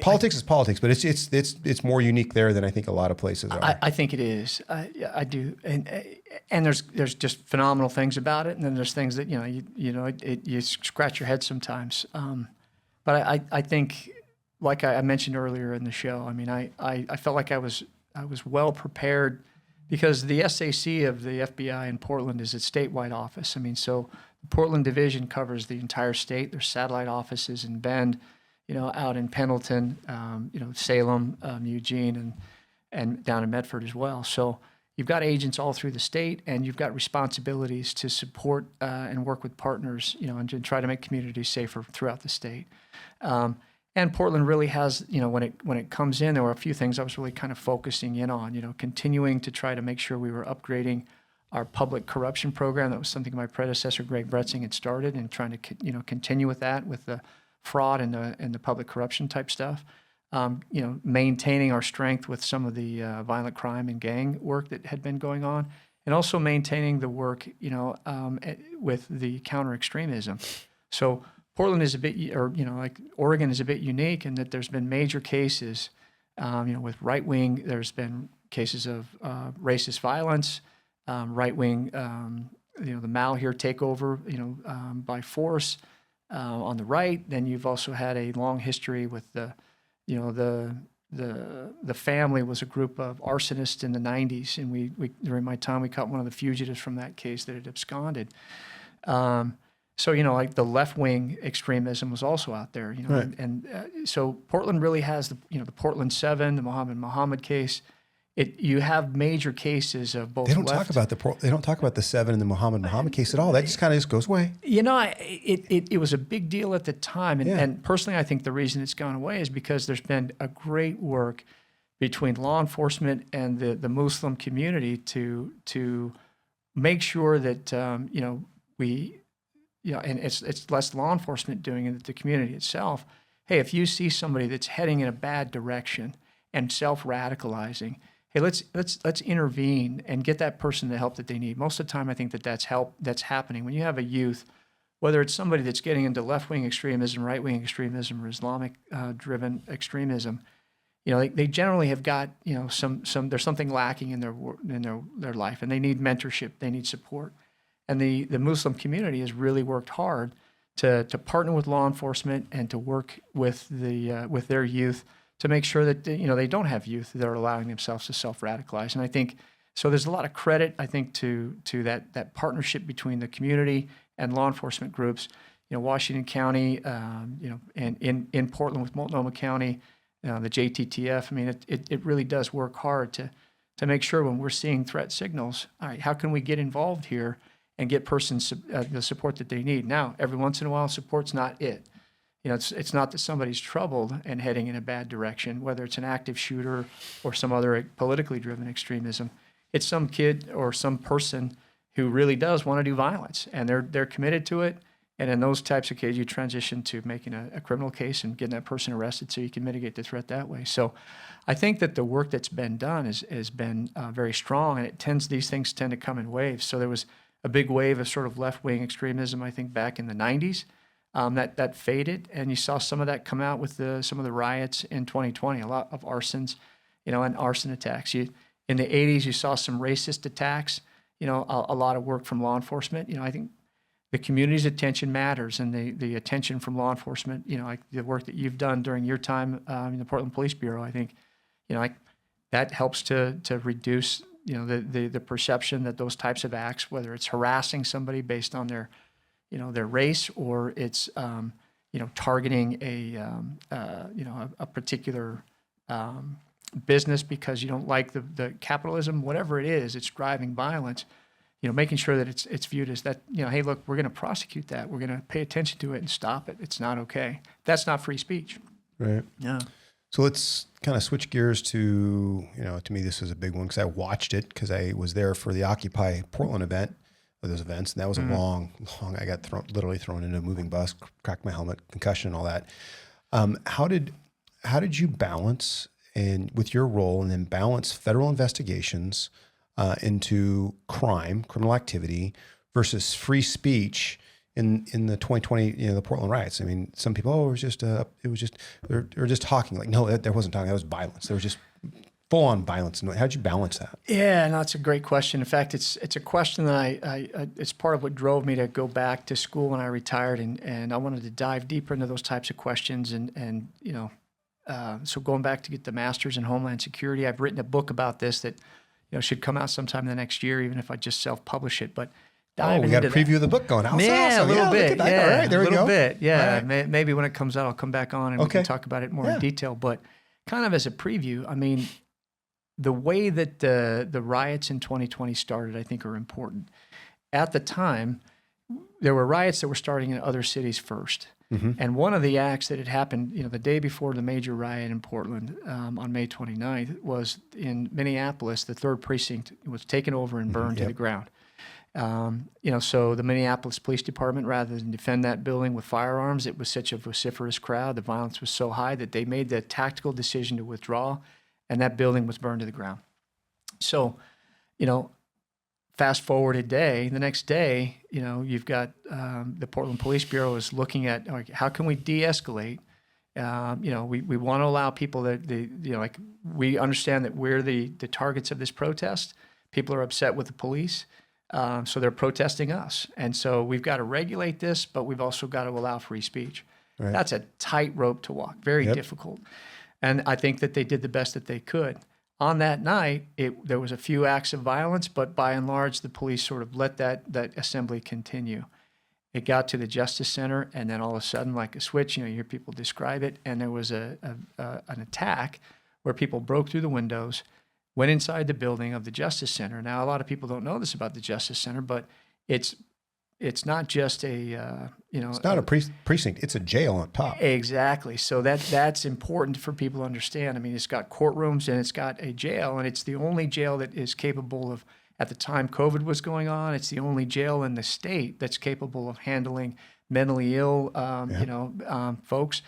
Politics is politics, but it's more unique there than I think a lot of places are. I think it is. I do, and there's just phenomenal things about it, and then there's things that you scratch your head sometimes. But I think, like I mentioned earlier in the show, I felt like I was well prepared, because the SAC of the FBI in Portland is its statewide office. So the Portland division covers the entire state. There's satellite offices in Bend, out in Pendleton, Salem, Eugene, and down in Medford as well. So, you've got agents all through the state, and you've got responsibilities to support and work with partners, and to try to make communities safer throughout the state. And Portland really has, when it comes in, there were a few things I was really kind of focusing in on, continuing to try to make sure we were upgrading our public corruption program. That was something my predecessor, Greg Bretzing, had started, and trying to, continue with that, with the fraud and the public corruption type stuff. Maintaining our strength with some of the violent crime and gang work that had been going on, and also maintaining the work, with the counter extremism. So Portland is a bit, like Oregon is a bit unique in that there's been major cases, with right wing. There's been cases of racist violence, right wing, the Malheur takeover, by force on the right. Then you've also had a long history with the family was a group of arsonists in the 90s, and we during my time we caught one of the fugitives from that case that had absconded. So like the left wing extremism was also out there, Right. and so Portland really has the Portland 7, the Muhammad case. You have major cases of both. They don't left. They don't talk about the 7 and the Muhammad case at all. That just kind of goes away. It was a big deal at the time, and, Yeah. and personally, I think the reason it's gone away is because there's been a great work between law enforcement and the Muslim community to make sure that and it's less law enforcement doing it, than the community itself. Hey, if you see somebody that's heading in a bad direction and self-radicalizing, hey, let's intervene and get that person the help that they need. Most of the time, I think that's happening when you have a youth, whether it's somebody that's getting into left-wing extremism, right-wing extremism, or Islamic-driven extremism. They generally have got some there's something lacking in their life, and they need mentorship, they need support. And the Muslim community has really worked hard to partner with law enforcement and to work with with their youth to make sure that they don't have youth that are allowing themselves to self-radicalize. And I think so. There's a lot of credit, I think, to that partnership between the community and law enforcement groups. Washington County, and in Portland with Multnomah County, the JTTF. I mean, it really does work hard to make sure when we're seeing threat signals, all right, how can we get involved here and get persons the support that they need? Now, every once in a while, support's not it. It's not that somebody's troubled and heading in a bad direction, whether it's an active shooter or some other politically driven extremism. It's some kid or some person who really does want to do violence, and they're committed to it. And in those types of cases, you transition to making a criminal case and getting that person arrested so you can mitigate the threat that way. So I think that the work that's been done has been very strong, and these things tend to come in waves. So there was a big wave of sort of left-wing extremism, I think, back in the 90s. That faded, and you saw some of that come out with some of the riots in 2020. A lot of arsons, and arson attacks. In the 80s, you saw some racist attacks. A lot of work from law enforcement. I think the community's attention matters, and the attention from law enforcement. Like the work that you've done during your time in the Portland Police Bureau. I think, that helps to reduce the perception that those types of acts, whether it's harassing somebody based on their race, or it's targeting a particular business because you don't like the capitalism, whatever it is, it's driving violence. Making sure that it's viewed as that. Hey, look, we're going to prosecute that. We're going to pay attention to it and stop it. It's not okay. That's not free speech. Right. Yeah. So let's kind of switch gears to to me this was a big one because I watched it because I was there for the Occupy Portland event. Those events, and that was a long. I got literally thrown into a moving bus, cracked my helmet, concussion, all that. How did you balance with your role, and then balance federal investigations into criminal activity versus free speech in the 2020 the Portland riots? I mean, some people, they're just talking. Like, no, there wasn't talking. That was violence. There was just full-on violence. How'd you balance that? Yeah, no, it's a great question. In fact, it's a question that it's part of what drove me to go back to school when I retired, and I wanted to dive deeper into those types of questions. And so going back to get the master's in Homeland Security, I've written a book about this that should come out sometime in the next year, even if I just self-publish it. But we got a preview of the book going out. Yeah, a little bit. Yeah, all right, there we go. A little bit. Yeah, right. Maybe when it comes out, I'll come back on and we can talk about it more in detail. But kind of as a preview, I mean, the way that the riots in 2020 started, I think, are important. At the time, there were riots that were starting in other cities first. And one of the acts that had happened, the day before the major riot in Portland on May 29th was in Minneapolis. The 3rd precinct was taken over and burned to the ground. So the Minneapolis Police Department, rather than defend that building with firearms, it was such a vociferous crowd, the violence was so high that they made the tactical decision to withdraw, and that building was burned to the ground. So, fast forward a day, the next day, you've got the Portland Police Bureau is looking at, like, how can we de-escalate? We want to allow people that, we understand that we're the targets of this protest. People are upset with the police. So they're protesting us. And so we've got to regulate this, but we've also got to allow free speech. Right. That's a tightrope to walk, very difficult. And I think that they did the best that they could. On that night, there was a few acts of violence, but by and large, the police sort of let that assembly continue. It got to the Justice Center, and then all of a sudden, like a switch, you hear people describe it, and there was an attack where people broke through the windows, went inside the building of the Justice Center. Now, a lot of people don't know this about the Justice Center, but it's not just it's not a precinct; it's a jail on top. Exactly. So that's important for people to understand. I mean, it's got courtrooms and it's got a jail, and it's the only jail that is capable of. At the time COVID was going on, it's the only jail in the state that's capable of handling mentally ill, folks,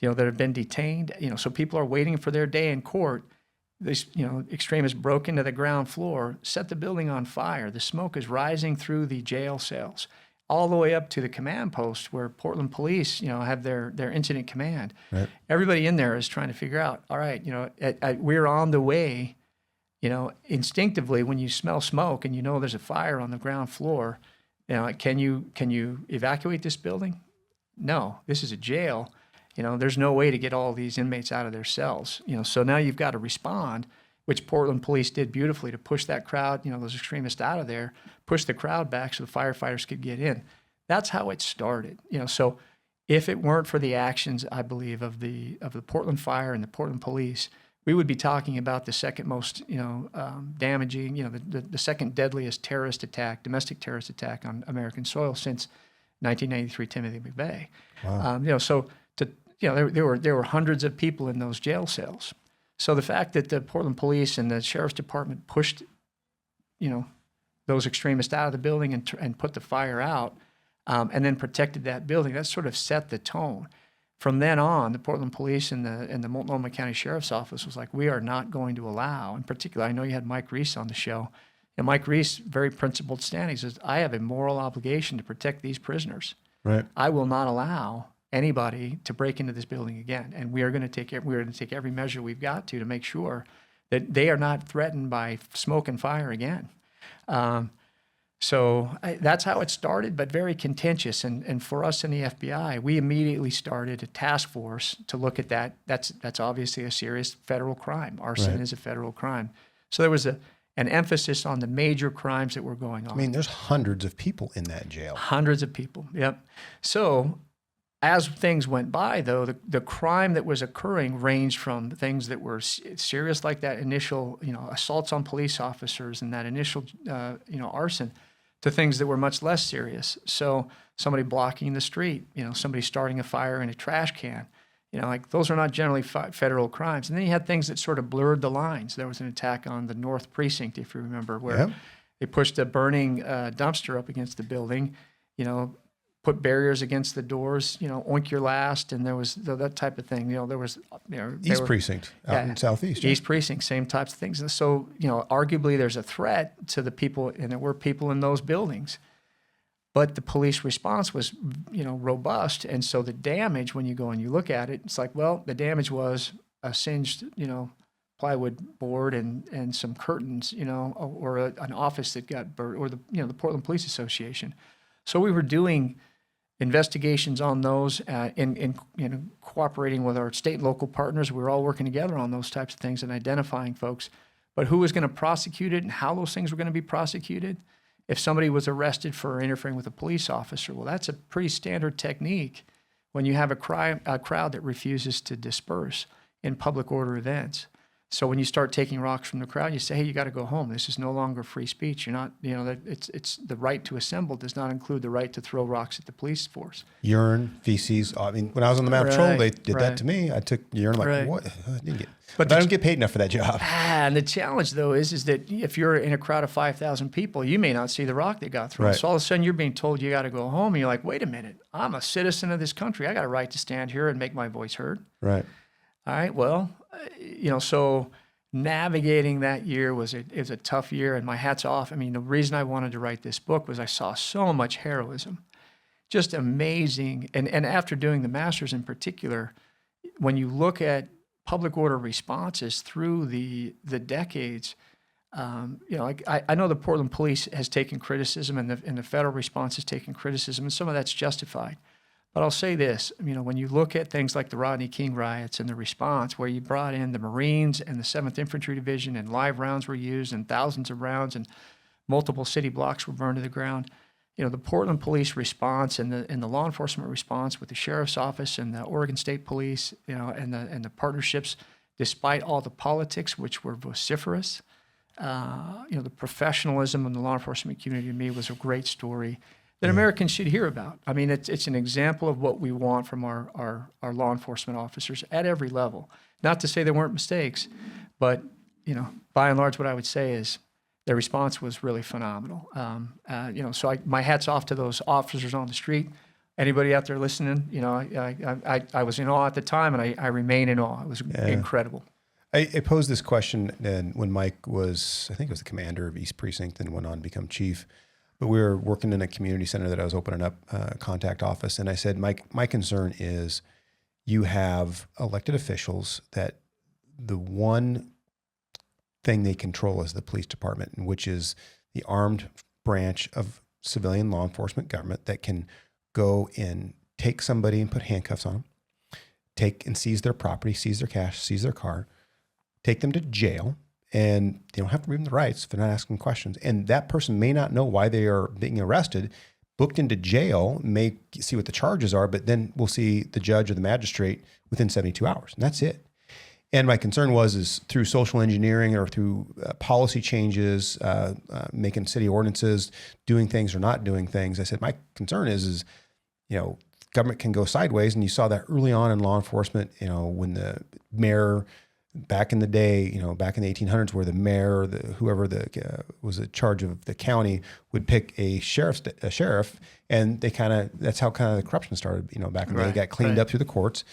that have been detained. So people are waiting for their day in court. These, extremists broke into the ground floor, set the building on fire. The smoke is rising through the jail cells, all the way up to the command post where Portland police, have their incident command. Right. Everybody in there is trying to figure out, all right, we're on the way. Instinctively, when you smell smoke and there's a fire on the ground floor, can you evacuate this building? No, this is a jail. There's no way to get all these inmates out of their cells. So now you've got to respond, which Portland police did beautifully to push that crowd, those extremists out of there, push the crowd back so the firefighters could get in. That's how it started. So if it weren't for the actions, I believe, of the Portland Fire and the Portland police, we would be talking about the second most, damaging, the second deadliest domestic terrorist attack on American soil since 1993 Timothy McVeigh. Wow. There were hundreds of people in those jail cells. So the fact that the Portland police and the sheriff's department pushed, those extremists out of the building and put the fire out, and then protected that building, that sort of set the tone. From then on, the Portland police and the Multnomah County Sheriff's Office was like, we are not going to allow. In particular, I know you had Mike Reese on the show. And Mike Reese, very principled stand, he says, I have a moral obligation to protect these prisoners. Right. I will not allow anybody to break into this building again. And we are going to take every measure we've got to make sure that they are not threatened by smoke and fire again. That's how it started, but very contentious. And for us in the FBI, we immediately started a task force to look at that. That's obviously a serious federal crime. Arson is a federal crime. So there was an emphasis on the major crimes that were going on. I mean, there's hundreds of people in that jail. Hundreds of people, yep. So as things went by, though, the crime that was occurring ranged from things that were serious, like that initial, assaults on police officers and that initial, arson, to things that were much less serious. So somebody blocking the street, somebody starting a fire in a trash can, those are not generally federal crimes. And then you had things that sort of blurred the lines. There was an attack on the North Precinct, if you remember, where they pushed a burning dumpster up against the building, put barriers against the doors, oink your last, and there was that type of thing. There was, East Precinct out in Southeast. East Precinct, same types of things. And so, arguably there's a threat to the people, and there were people in those buildings. But the police response was, robust. And so the damage, when you go and you look at it, it's like, well, the damage was a singed, plywood board and some curtains, or an office that got burnt, or the Portland Police Association. So we were doing investigations on those, in cooperating with our state and local partners. We were all working together on those types of things and identifying folks. But who was going to prosecute it and how those things were going to be prosecuted? If somebody was arrested for interfering with a police officer, well, that's a pretty standard technique when you have a crowd that refuses to disperse in public order events. So when you start taking rocks from the crowd, you say, hey, you got to go home. This is no longer free speech. You're not, it's the right to assemble does not include the right to throw rocks at the police force. Urine, feces. I mean, when I was on the mountain patrol, they did that to me. I took urine. I'm like, what? I didn't get. But I don't get paid enough for that job. And the challenge, though, is that if you're in a crowd of 5,000 people, you may not see the rock that got thrown. Right. So all of a sudden, you're being told you got to go home, and you're like, wait a minute, I'm a citizen of this country. I got a right to stand here and make my voice heard. Right. All right. Well, so navigating that year was a tough year, and my hat's off. I mean, the reason I wanted to write this book was I saw so much heroism, just amazing. And after doing the master's in particular, when you look at public order responses through the decades, I know the Portland Police has taken criticism, and the federal response has taken criticism, and some of that's justified. But I'll say this, when you look at things like the Rodney King riots and the response, where you brought in the Marines and the 7th Infantry Division, and live rounds were used, and thousands of rounds, and multiple city blocks were burned to the ground, the Portland Police response and the law enforcement response with the Sheriff's Office and the Oregon State Police, and the partnerships, despite all the politics, which were vociferous, the professionalism in the law enforcement community to me was a great story that Americans should hear about. I mean, it's an example of what we want from our law enforcement officers at every level. Not to say there weren't mistakes, but by and large, what I would say is their response was really phenomenal. So my hat's off to those officers on the street. Anybody out there listening? I was in awe at the time, and I remain in awe. It was incredible. I posed this question when Mike was, I think it was the commander of East Precinct and went on to become chief. But we were working in a community center that I was opening up a contact office. And I said, Mike, my concern is you have elected officials that the one thing they control is the police department, which is the armed branch of civilian law enforcement government that can go and take somebody and put handcuffs on them, take and seize their property, seize their cash, seize their car, take them to jail. And they don't have to read them the rights if they're not asking questions. And that person may not know why they are being arrested, booked into jail, may see what the charges are, but then we'll see the judge or the magistrate within 72 hours. And that's it. And my concern was through social engineering or through policy changes, making city ordinances, doing things or not doing things. I said, my concern is government can go sideways. And you saw that early on in law enforcement, when the mayor, back in the day, back in the 1800s, where the mayor or whoever was in charge of the county would pick a sheriff, and that's how the corruption started. Back in the day, it got cleaned up through the courts.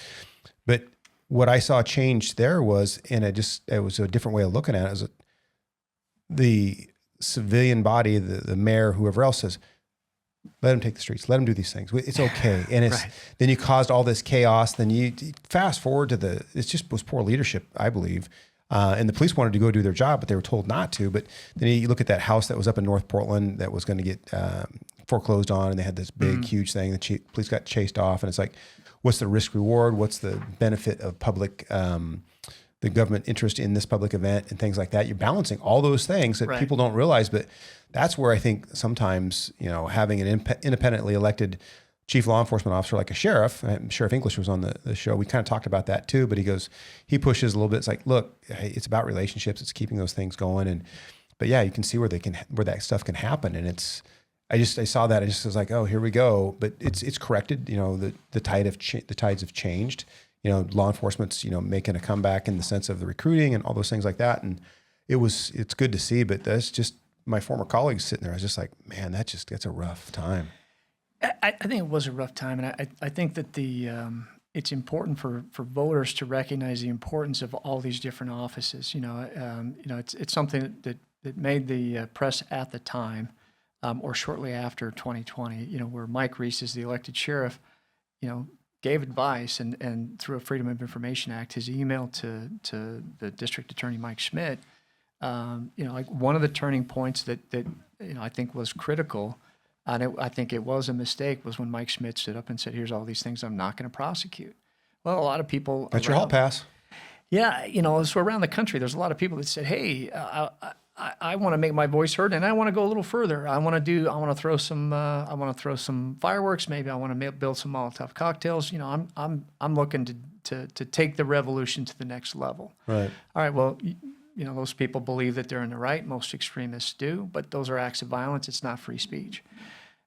But what I saw change there was, and it was a different way of looking at it, is the civilian body, the mayor, whoever else says, let them take the streets. Let them do these things. It's okay. And then you caused all this chaos. Then you fast forward to it just was poor leadership, I believe. And the police wanted to go do their job, but they were told not to. But then you look at that house that was up in North Portland that was going to get foreclosed on, and they had this big, huge thing. The police got chased off, and it's like, what's the risk reward? What's the benefit of public, the government interest in this public event and things like that? You're balancing all those things that people don't realize, but that's where I think sometimes, having an independently elected chief law enforcement officer like a sheriff, Sheriff English was on the show. We kind of talked about that too, but he pushes a little bit. It's like, look, it's about relationships. It's keeping those things going. But yeah, you can see where that stuff can happen. And I saw that. I just was like, oh, here we go. But it's corrected. The tides have changed. Law enforcement's, making a comeback in the sense of the recruiting and all those things like that. And it's good to see, but that's just my former colleagues sitting there. I was just like, man, that's a rough time. I think it was a rough time. And I think that it's important for voters to recognize the importance of all these different offices. It's something that made the press at the time, or shortly after 2020, where Mike Reese is the elected sheriff, gave advice and through a Freedom of Information Act, his email to the district attorney, Mike Schmidt, like one of the turning points that I think was critical, and I think it was a mistake, was when Mike Schmidt stood up and said, here's all these things I'm not going to prosecute. Well, a lot of people... That's your hall pass. Yeah, so around the country, there's a lot of people that said, hey, I want to make my voice heard, and I want to go a little further. I want to throw some fireworks. Maybe I want to build some Molotov cocktails. I'm looking to take the revolution to the next level. Right. All right, well, those people believe that they're in the right. Most extremists do, but those are acts of violence. It's not free speech.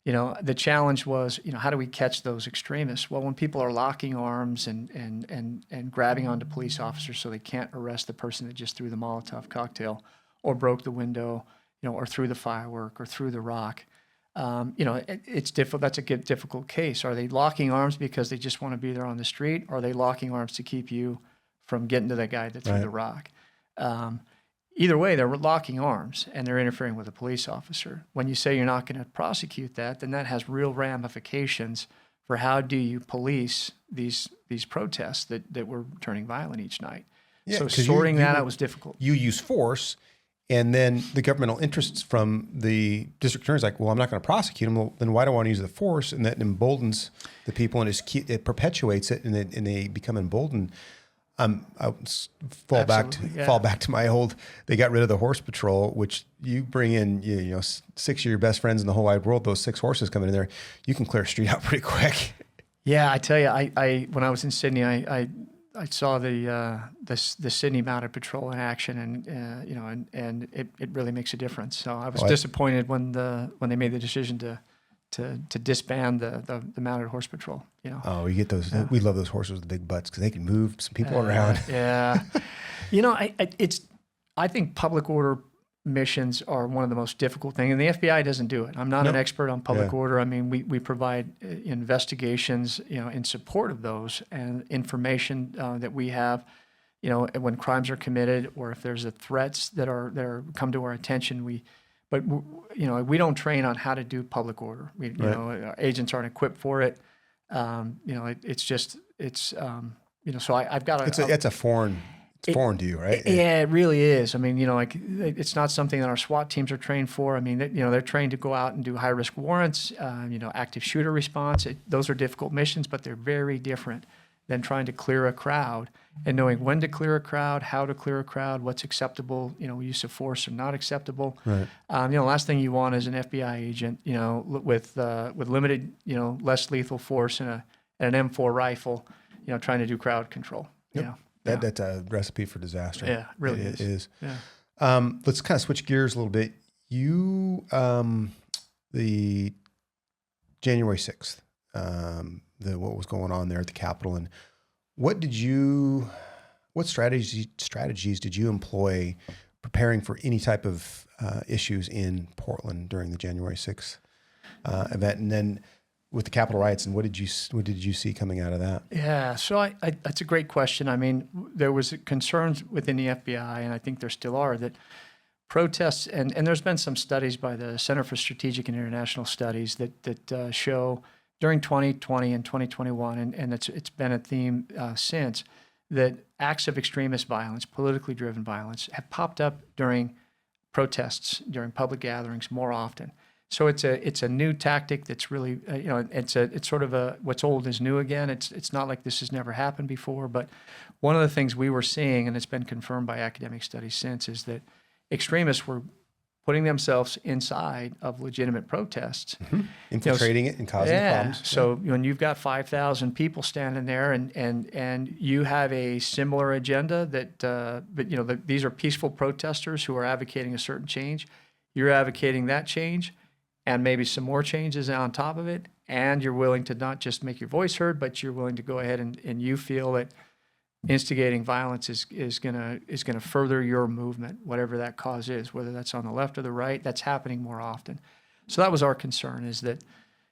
The challenge was, how do we catch those extremists? Well, when people are locking arms and grabbing onto police officers so they can't arrest the person that just threw the Molotov cocktail or broke the window, or threw the firework or threw the rock, it's difficult. That's a difficult case. Are they locking arms because they just want to be there on the street? Or are they locking arms to keep you from getting to the guy that threw the rock? Either way, they're locking arms and they're interfering with a police officer. When you say you're not going to prosecute that, then that has real ramifications for how do you police these protests that were turning violent each night. Yeah, so sorting that out was difficult. You use force, and then the governmental interests from the district attorney is like, well, I'm not going to prosecute them. Well, then why do I want to use the force? And that emboldens the people, and it perpetuates it, and they become emboldened. I fall back to my old. They got rid of the horse patrol, which you bring in, 6 of your best friends in the whole wide world. Those 6 horses coming in there, you can clear a street out pretty quick. Yeah, I tell you, I when I was in Sydney, I saw the Sydney Mounted Patrol in action, and it really makes a difference. So I was disappointed when they made the decision to disband the Mounted Horse Patrol. Oh, we get those. Yeah. We love those horses with the big butts because they can move some people around. Yeah, I think public order missions are one of the most difficult things, and the FBI doesn't do it. I'm not an expert on public order. I mean, we provide investigations, in support of those and information that we have, when crimes are committed or if there's threats that are come to our attention. But we don't train on how to do public order. Our agents aren't equipped for it. So I've got it's foreign to you, right? Yeah, it really is. I mean, it's not something that our SWAT teams are trained for. I mean, they're trained to go out and do high risk warrants, active shooter response. Those are difficult missions, but they're very different than trying to clear a crowd and knowing when to clear a crowd, how to clear a crowd, what's acceptable, use of force or not acceptable. Right. Last thing you want is an FBI agent, with limited, less lethal force and an M4 rifle, trying to do crowd control. Yep. That's a recipe for disaster. Yeah, it really is. It is. Yeah. Let's kind of switch gears a little bit. You, the January 6th, what was going on there at the Capitol, and what strategies did you employ preparing for any type of issues in Portland during the January 6th event, and then with the Capitol riots, and what did you see coming out of that? Yeah, so that's a great question. I mean, there was concerns within the FBI, and I think there still are, that protests, and there's been some studies by the Center for Strategic and International Studies that show during 2020 and 2021, and it's been a theme since, that acts of extremist violence, politically driven violence, have popped up during protests, during public gatherings more often. So it's a new tactic that's really it's sort of what's old is new again. It's not like this has never happened before, but one of the things we were seeing, and it's been confirmed by academic studies since, is that extremists were putting themselves inside of legitimate protests, infiltrating it and causing problems. So when you've got 5,000 people standing there, and you have a similar agenda but these are peaceful protesters who are advocating a certain change. You're advocating that change, and maybe some more changes on top of it, and you're willing to not just make your voice heard, but you're willing to go ahead and you feel that instigating violence is gonna further your movement, whatever that cause is, whether that's on the left or the right. That's happening more often. So that was our concern, is that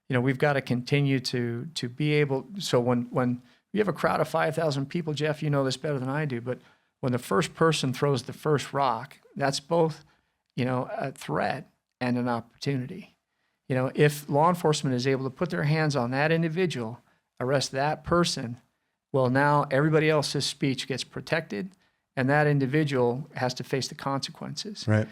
we've got to continue to be able. So when you have a crowd of 5,000 people, Jeff, you know this better than I do, but when the first person throws the first rock, that's both a threat and an opportunity. If law enforcement is able to put their hands on that individual, arrest that person, well, now everybody else's speech gets protected, and that individual has to face the consequences. Right.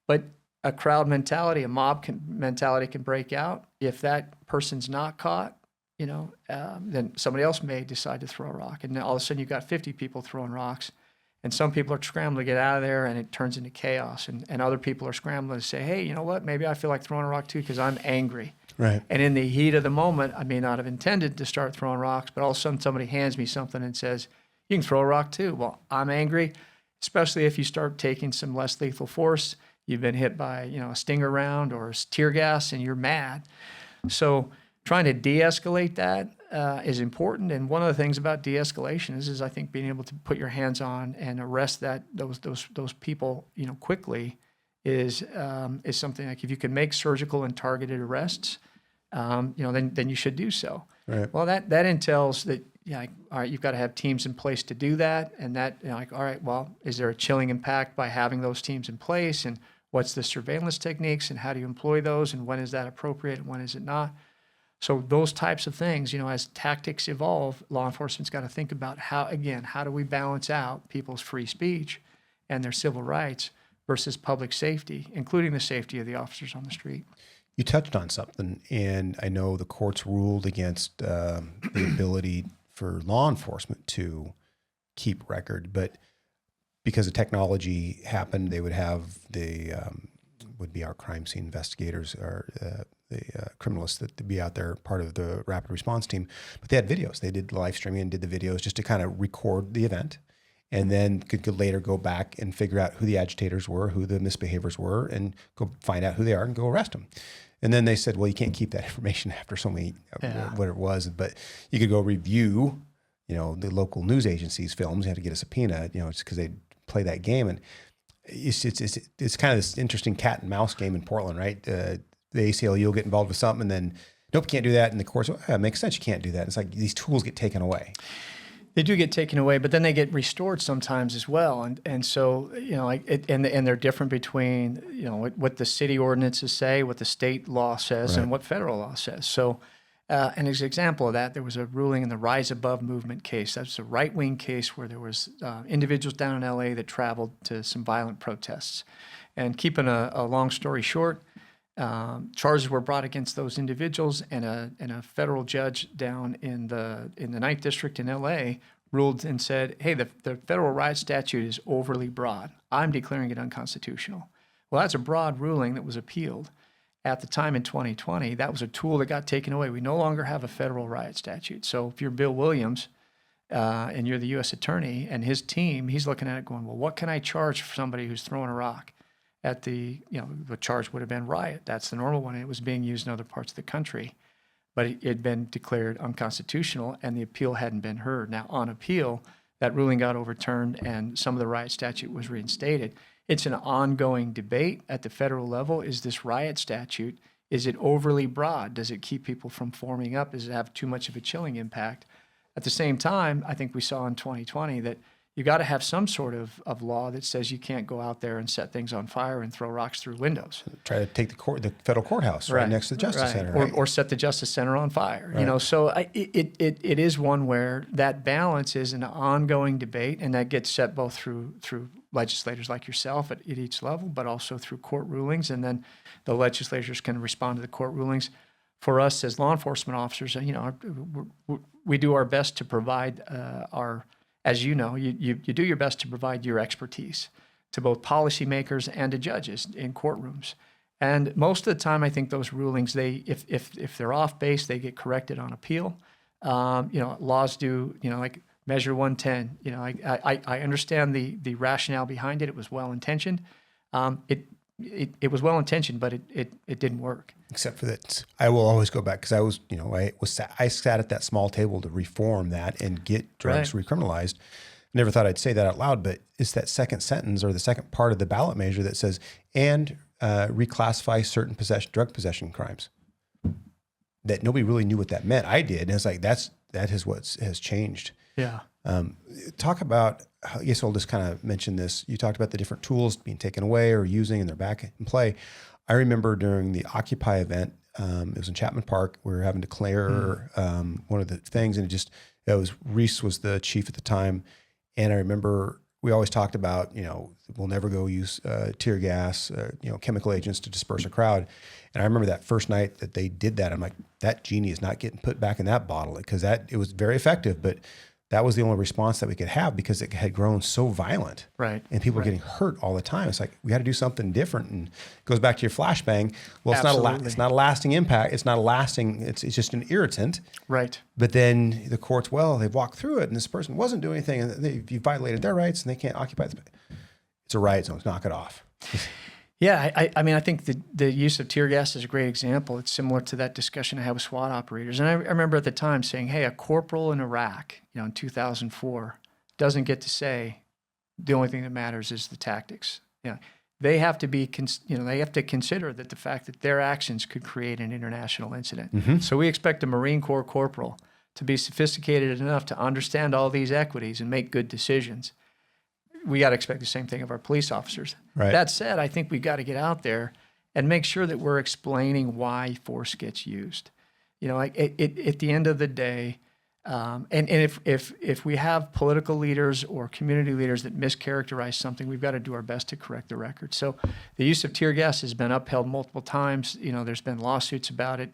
But a crowd mentality, a mob mentality can break out. If that person's not caught, then somebody else may decide to throw a rock. And then all of a sudden you've got 50 people throwing rocks, and some people are scrambling to get out of there, and it turns into chaos. And other people are scrambling to say, hey, you know what, maybe I feel like throwing a rock too because I'm angry. Right. And in the heat of the moment, I may not have intended to start throwing rocks, but all of a sudden somebody hands me something and says, You can throw a rock too. Well, I'm angry, especially if you start taking some less lethal force. You've been hit by, a stinger round or tear gas and you're mad. So trying to de-escalate that is important. And one of the things about de-escalation is I think being able to put your hands on and arrest those people, quickly is something like if you can make surgical and targeted arrests, then you should do so. Right. Well, that entails that, all right, you've got to have teams in place to do that. And that, all right, well, is there a chilling impact by having those teams in place? And what's the surveillance techniques and how do you employ those? And when is that appropriate and when is it not? So those types of things, as tactics evolve, law enforcement's got to think about how do we balance out people's free speech and their civil rights versus public safety, including the safety of the officers on the street. You touched on something, and I know the courts ruled against the ability for law enforcement to keep record, but because the technology happened, they would have would be our crime scene investigators or the criminalists that would be out there, part of the rapid response team. But they had videos. They did live streaming and did the videos just to kind of record the event, and then could later go back and figure out who the agitators were, who the misbehaviors were, and go find out who they are and go arrest them. And then they said, well, you can't keep that information after so many, what it was, but you could go review, the local news agencies' films. You had to get a subpoena, just because they play that game. And it's kind of this interesting cat and mouse game in Portland, right? The ACLU will get involved with something and then, nope, can't do that. And the courts, it makes sense, you can't do that. It's like these tools get taken away. They do get taken away, but then they get restored sometimes as well. And so, and they're different between, what the city ordinances say, what the state law says, Right. and what federal law says. So, and as an example of that, there was a ruling in the Rise Above movement case. That's a right-wing case where there was individuals down in LA that traveled to some violent protests. And keeping a long story short, charges were brought against those individuals, and a federal judge down in the 9th District in LA ruled and said, hey, the federal riot statute is overly broad. I'm declaring it unconstitutional. Well, that's a broad ruling that was appealed. At the time in 2020, that was a tool that got taken away. We no longer have a federal riot statute. So if you're Bill Williams and you're the U.S. attorney and his team, he's looking at it going, well, what can I charge for somebody who's throwing a rock? At the charge would have been riot. That's the normal one. It was being used in other parts of the country, but it had been declared unconstitutional and the appeal hadn't been heard. Now on appeal, that ruling got overturned and some of the riot statute was reinstated. It's an ongoing debate at the federal level. Is this riot statute, is it overly broad? Does it keep people from forming up? Does it have too much of a chilling impact? At the same time, I think we saw in 2020 that you got to have some sort of law that says you can't go out there and set things on fire and throw rocks through windows. Try to take the federal courthouse right next to the Justice Center. Right? Or set the Justice Center on fire. Right. So it is one where that balance is an ongoing debate, and that gets set both through legislators like yourself at each level, but also through court rulings, and then the legislators can respond to the court rulings. For us as law enforcement officers, we do our best to provide as you know, you do your best to provide your expertise to both policymakers and to judges in courtrooms. And most of the time, I think those rulings, if they're off base, they get corrected on appeal. Laws do, like Measure 110. I understand the rationale behind it. It was well intentioned. It was well intentioned, but it didn't work. Except for that, I will always go back because I sat at that small table to reform that and get drugs recriminalized. Never thought I'd say that out loud, but it's that second sentence or the second part of the ballot measure that says, and reclassify certain drug possession crimes. That nobody really knew what that meant. I did, and it's like that is what has changed. Yeah. Talk about, I guess I'll just kind of mention this. You talked about the different tools being taken away or using and they're back in play. I remember during the Occupy event, it was in Chapman Park, we were having to clear one of the things, and Reese was the chief at the time. And I remember we always talked about, we'll never go use tear gas, chemical agents to disperse a crowd. And I remember that first night that they did that, I'm like, that genie is not getting put back in that bottle, because it was very effective, but that was the only response that we could have because it had grown so violent. Right. And people were getting hurt all the time. It's like, we got to do something different. And it goes back to your flashbang. Well, it's not a lasting impact. It's not a lasting, it's just an irritant. Right. But then the courts, well, they've walked through it and this person wasn't doing anything and you violated their rights and they can't occupy the space. It's a riot zone. Knock it off. Yeah, I mean, I think the use of tear gas is a great example. It's similar to that discussion I had with SWAT operators. And I remember at the time saying, hey, a corporal in Iraq, in 2004, doesn't get to say the only thing that matters is the tactics. They have to be, they have to consider that the fact that their actions could create an international incident. Mm-hmm. So we expect a Marine Corps corporal to be sophisticated enough to understand all these equities and make good decisions. We got to expect the same thing of our police officers. Right. That said, I think we've got to get out there and make sure that we're explaining why force gets used. At the end of the day, and if we have political leaders or community leaders that mischaracterize something, we've got to do our best to correct the record. So the use of tear gas has been upheld multiple times. There's been lawsuits about it.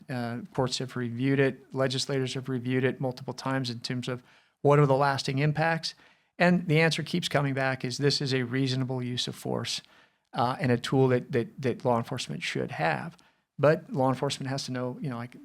Courts have reviewed it. Legislators have reviewed it multiple times in terms of what are the lasting impacts. And the answer keeps coming back is this is a reasonable use of force and a tool that law enforcement should have. But law enforcement has to know,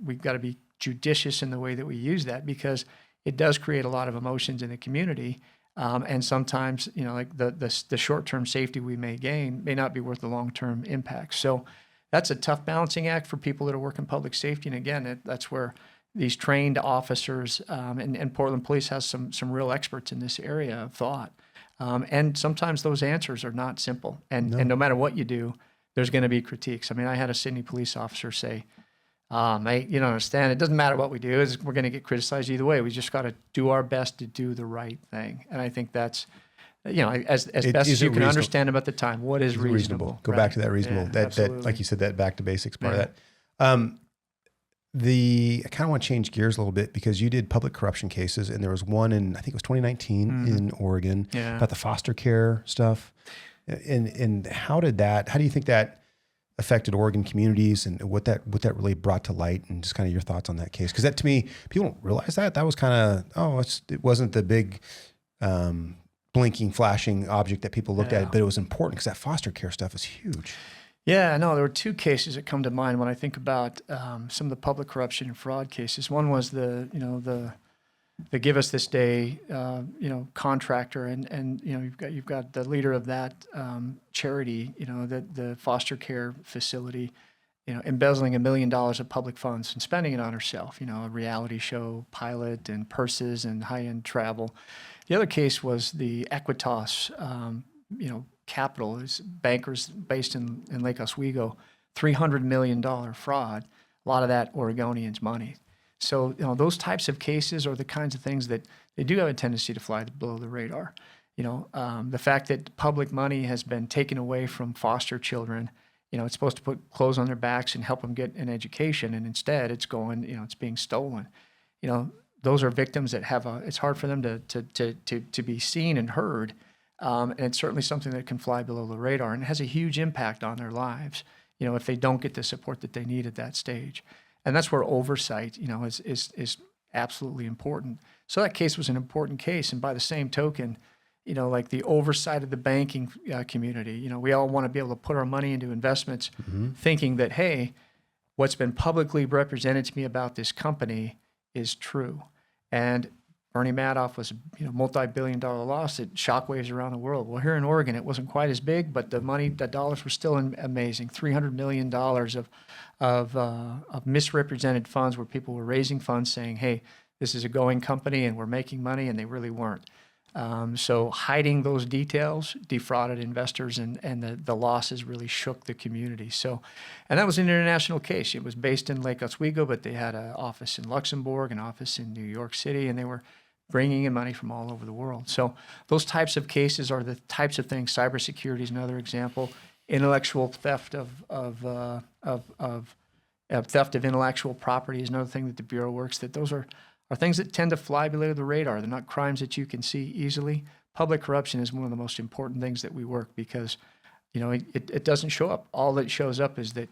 we've got to be judicious in the way that we use that because it does create a lot of emotions in the community. And sometimes, the short-term safety we may gain may not be worth the long-term impact. So that's a tough balancing act for people that are working public safety. And again, that's where these trained officers, and Portland Police has some real experts in this area of thought. And sometimes those answers are not simple. And no matter what you do, there's going to be critiques. I mean, I had a Sydney police officer say, mate, you don't understand. It doesn't matter what we do. We're going to get criticized either way. We just got to do our best to do the right thing. And I think that's, as best as you can understand about the time, what is reasonable? Go back to that reasonable. Yeah, that, like you said, that back to basics part of that. I kind of want to change gears a little bit because you did public corruption cases, and there was one in, I think it was 2019 in Oregon about the foster care stuff. And how do you think that affected Oregon communities and what that really brought to light, and just kind of your thoughts on that case? Because that, to me, people don't realize that was kind of, it wasn't the big blinking, flashing object that people looked at, but it was important because that foster care stuff is huge. Yeah, no, there were two cases that come to mind when I think about some of the public corruption and fraud cases. One was the Give Us This Day, contractor, and you've got the leader of that charity, the foster care facility, embezzling $1 million of public funds and spending it on herself, a reality show pilot and purses and high-end travel. The other case was the Equitas, Capital, is bankers based in Lake Oswego, $300 million fraud, a lot of that Oregonians' money. So, those types of cases are the kinds of things that they do have a tendency to fly below the radar. The fact that public money has been taken away from foster children, it's supposed to put clothes on their backs and help them get an education, and instead it's going, it's being stolen. Those are victims that have it's hard for them to be seen and heard. And it's certainly something that can fly below the radar, and it has a huge impact on their lives, if they don't get the support that they need at that stage. And that's where oversight, is absolutely important. So that case was an important case. And by the same token, like the oversight of the banking community, we all want to be able to put our money into investments thinking that, hey, what's been publicly represented to me about this company is true. And Bernie Madoff was a multi-billion-dollar loss that shockwaves around the world. Well, here in Oregon, it wasn't quite as big, but the dollars were still amazing. $300 million of misrepresented funds where people were raising funds saying, hey, this is a going company and we're making money, and they really weren't. So hiding those details defrauded investors, and the losses really shook the community. So, and that was an international case. It was based in Lake Oswego, but they had an office in Luxembourg, an office in New York City, and they were bringing in money from all over the world. So those types of cases are the types of things. Cybersecurity is another example. Intellectual theft of theft of intellectual property is another thing that the Bureau works. That those are things that tend to fly below the radar. They're not crimes that you can see easily. Public corruption is one of the most important things that we work because, it doesn't show up. All that shows up is that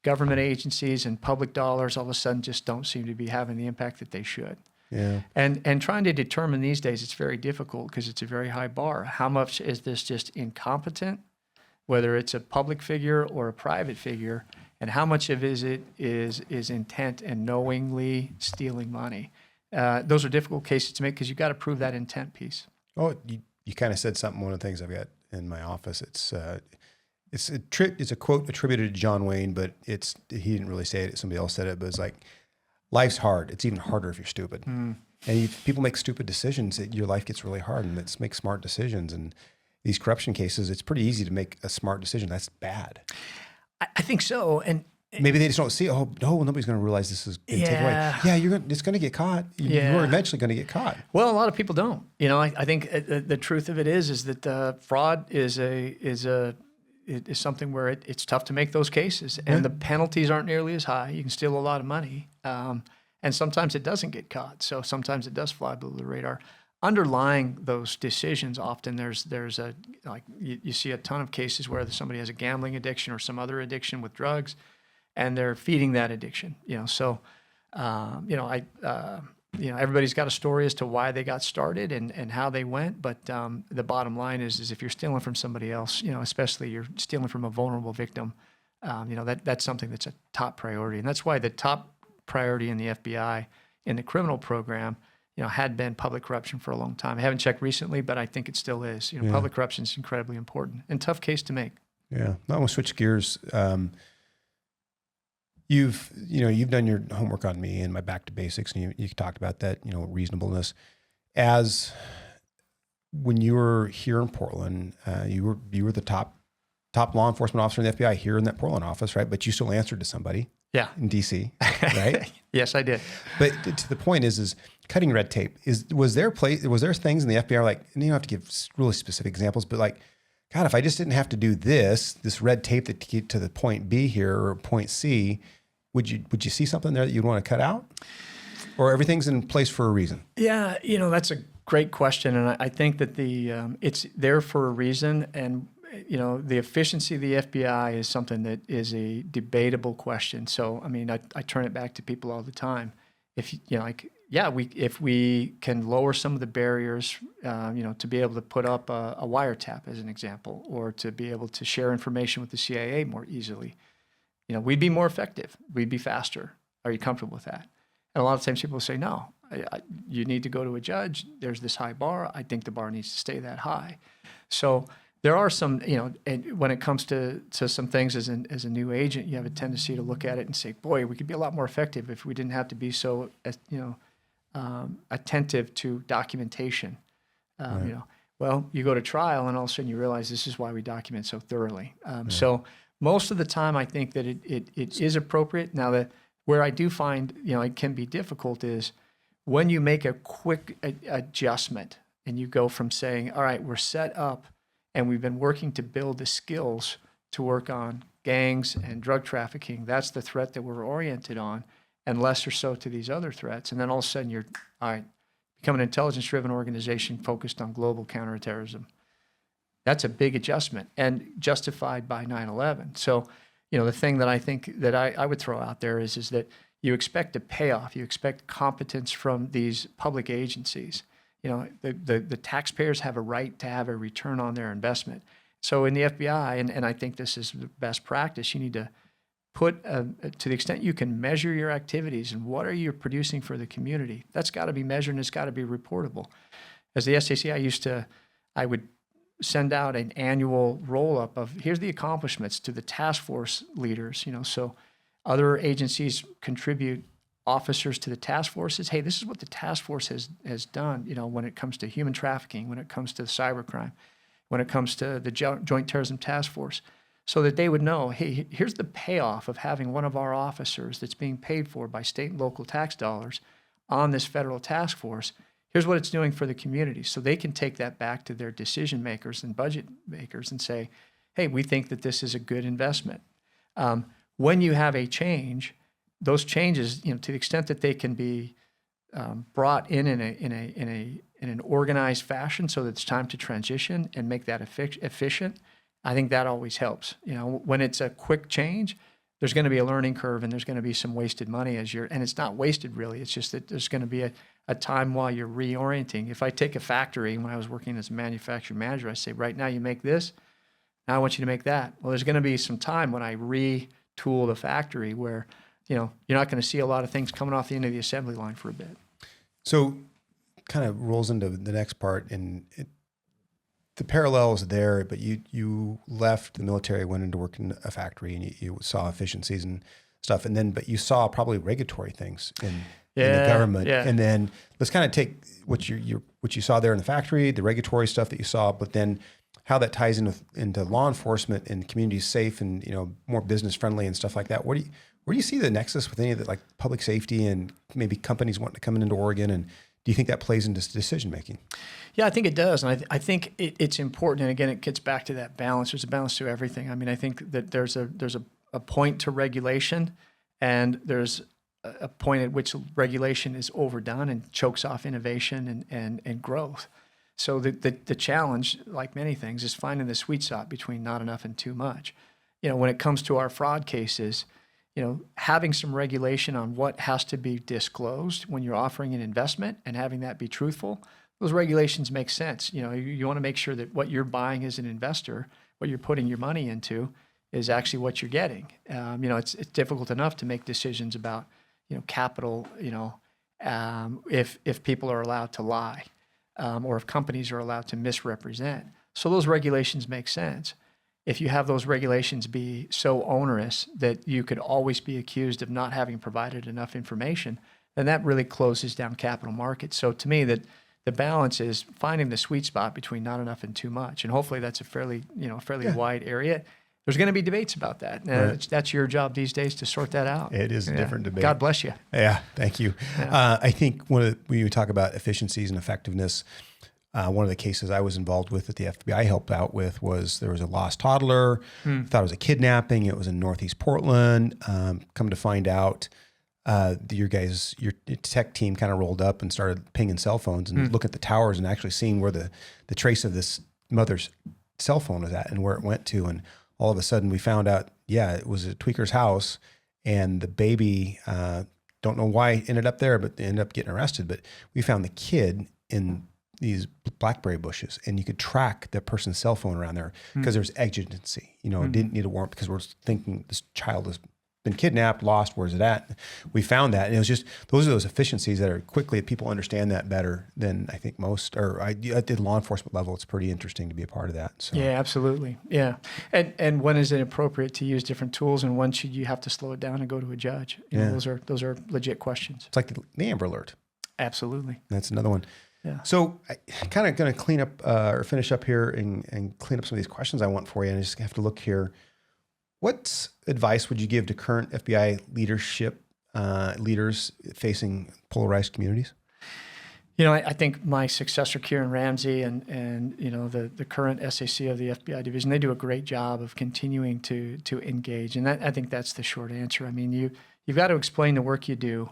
government agencies and public dollars all of a sudden just don't seem to be having the impact that they should. Yeah. And trying to determine these days, it's very difficult because it's a very high bar. How much is this just incompetent, whether it's a public figure or a private figure, and how much of it is intent and knowingly stealing money? Those are difficult cases to make because you've got to prove that intent piece. Oh, you kind of said something. One of the things I've got in my office, it's a quote attributed to John Wayne, but he didn't really say it. Somebody else said it, but it's like, life's hard. It's even harder if you're stupid. And people make stupid decisions. Your life gets really hard, and let's make smart decisions. And these corruption cases, it's pretty easy to make a smart decision. That's bad. I think so. And maybe they just don't see, oh, no, nobody's going to realize this is going to take away. Yeah, it's going to get caught. You're eventually going to get caught. Well, a lot of people don't. I think the truth of it is that fraud is something where it's tough to make those cases, and the penalties aren't nearly as high. You can steal a lot of money, and sometimes it doesn't get caught. So sometimes it does fly below the radar. Underlying those decisions, often there's you see a ton of cases where somebody has a gambling addiction or some other addiction with drugs, and they're feeding that addiction. Everybody's got a story as to why they got started and how they went. But the bottom line is if you're stealing from somebody else, especially you're stealing from a vulnerable victim, that's something that's a top priority. And that's why the top priority in the FBI in the criminal program, had been public corruption for a long time. I haven't checked recently, but I think it still is. Public corruption is incredibly important and tough case to make. Yeah. I want to switch gears. You've done your homework on me and my back to basics, and you talked about that, reasonableness. As when you were here in Portland, you were the top law enforcement officer in the FBI here in that Portland office, right? But you still answered to somebody. Yeah. In DC, right? Yes, I did. But to the point is cutting red tape. Was there things in the FBI like, and you don't have to give really specific examples, but like, God, if I just didn't have to do this red tape that to get to the point B here or point C, would you see something there that you'd want to cut out? Or everything's in place for a reason? Yeah, that's a great question. And I think that it's there for a reason. And, the efficiency of the FBI is something that is a debatable question. So, I turn it back to people all the time. If we can lower some of the barriers, to be able to put up a wiretap as an example, or to be able to share information with the CIA more easily, we'd be more effective. We'd be faster. Are you comfortable with that? And a lot of times people say, no, you need to go to a judge. There's this high bar. I think the bar needs to stay that high. So there are some, and when it comes to some things as a new agent, you have a tendency to look at it and say, boy, we could be a lot more effective if we didn't have to be so, attentive to documentation. Right. Well, you go to trial and all of a sudden you realize this is why we document so thoroughly. So most of the time I think that it is appropriate. Now, where I do find, it can be difficult is when you make a quick adjustment and you go from saying, all right, we're set up and we've been working to build the skills to work on gangs and drug trafficking. That's the threat that we're oriented on, and less or so to these other threats. And then all of a sudden you're, all right, become an intelligence-driven organization focused on global counterterrorism. That's a big adjustment and justified by 9/11. So, the thing that I think that I would throw out there is that you expect a payoff. You expect competence from these public agencies. The taxpayers have a right to have a return on their investment. So in the FBI, and I think this is the best practice, you need to put, to the extent you can measure your activities and what are you producing for the community, that's got to be measured and it's got to be reportable. As the SAC, I would send out an annual roll-up of here's the accomplishments to the task force leaders, so other agencies contribute officers to the task forces. Hey, this is what the task force has done, when it comes to human trafficking, when it comes to cybercrime, when it comes to the Joint Terrorism Task Force, so that they would know, hey, here's the payoff of having one of our officers that's being paid for by state and local tax dollars on this federal task force. Here's what it's doing for the community. So they can take that back to their decision makers and budget makers and say, hey, we think that this is a good investment. When you have a change, those changes, to the extent that they can be brought in an organized fashion, so that it's time to transition and make that efficient, I think that always helps. When it's a quick change, there's going to be a learning curve and there's going to be some wasted money and it's not wasted really. It's just that there's going to be a time while you're reorienting. If I take a factory, when I was working as a manufacturing manager, I say, right now you make this, now I want you to make that. Well, there's going to be some time when I retool the factory where, you're not going to see a lot of things coming off the end of the assembly line for a bit. So kind of rolls into the next part, and the parallel is there, but you left the military, went into work in a factory, and you saw efficiencies and stuff. And then, but you saw probably regulatory things in the government. Yeah. And then let's kind of take what you saw there in the factory, the regulatory stuff that you saw, but then how that ties into law enforcement and communities safe and, more business friendly and stuff like that. Where do you see the nexus with any of the, like, public safety and maybe companies wanting to come into Oregon? And do you think that plays into decision making? Yeah, I think it does. And I think it's important. And again, it gets back to that balance. There's a balance to everything. I mean, I think that there's a point to regulation, and there's a point at which regulation is overdone and chokes off innovation and growth. So the challenge, like many things, is finding the sweet spot between not enough and too much. When it comes to our fraud cases, having some regulation on what has to be disclosed when you're offering an investment and having that be truthful, those regulations make sense. You want to make sure that what you're buying as an investor, what you're putting your money into, is actually what you're getting. It's difficult enough to make decisions about, capital, if people are allowed to lie, or if companies are allowed to misrepresent. So those regulations make sense. If you have those regulations be so onerous that you could always be accused of not having provided enough information, then that really closes down capital markets. So to me, that the balance is finding the sweet spot between not enough and too much. And hopefully that's a fairly wide area. There's going to be debates about that. Right. That's your job these days to sort that out. It is a different debate. God bless you. Yeah, thank you. Yeah. I think when you talk about efficiencies and effectiveness, one of the cases I was involved with that the FBI helped out with was there was a lost toddler. Thought it was a kidnapping. It was in Northeast Portland. Come to find out, your tech team kind of rolled up and started pinging cell phones and looking at the towers and actually seeing where the trace of this mother's cell phone was at and where it went to. And all of a sudden we found out, it was a tweaker's house, and the baby, don't know why it ended up there, but they ended up getting arrested. But we found the kid in these blackberry bushes, and you could track the person's cell phone around there because there's exigency. It didn't need a warrant because we're thinking this child has been kidnapped, lost, where's it at? We found that. And it was just, those are those efficiencies that are quickly, people understand that better than I think most, or at the law enforcement level, it's pretty interesting to be a part of that. So. Yeah, absolutely. Yeah. And when is it appropriate to use different tools, and when should you have to slow it down and go to a judge? Those are legit questions. It's like the Amber Alert. Absolutely. That's another one. Yeah. So I kind of going to clean up or finish up here and clean up some of these questions I want for you. And I just have to look here. What advice would you give to current FBI leadership leaders facing polarized communities? I think my successor, Kieran Ramsey, and the current SAC of the FBI division, they do a great job of continuing to engage. And I think that's the short answer. I mean, you've got to explain the work you do.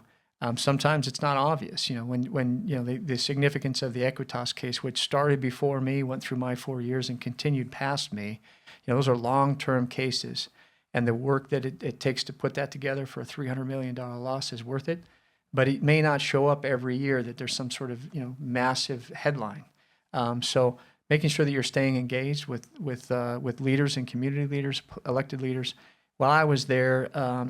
Sometimes it's not obvious. When the significance of the Equitas case, which started before me, went through my 4 years, and continued past me, those are long-term cases. And the work that it takes to put that together for a $300 million loss is worth it. But it may not show up every year that there's some sort of massive headline. So making sure that you're staying engaged with leaders and community leaders, elected leaders. While I was there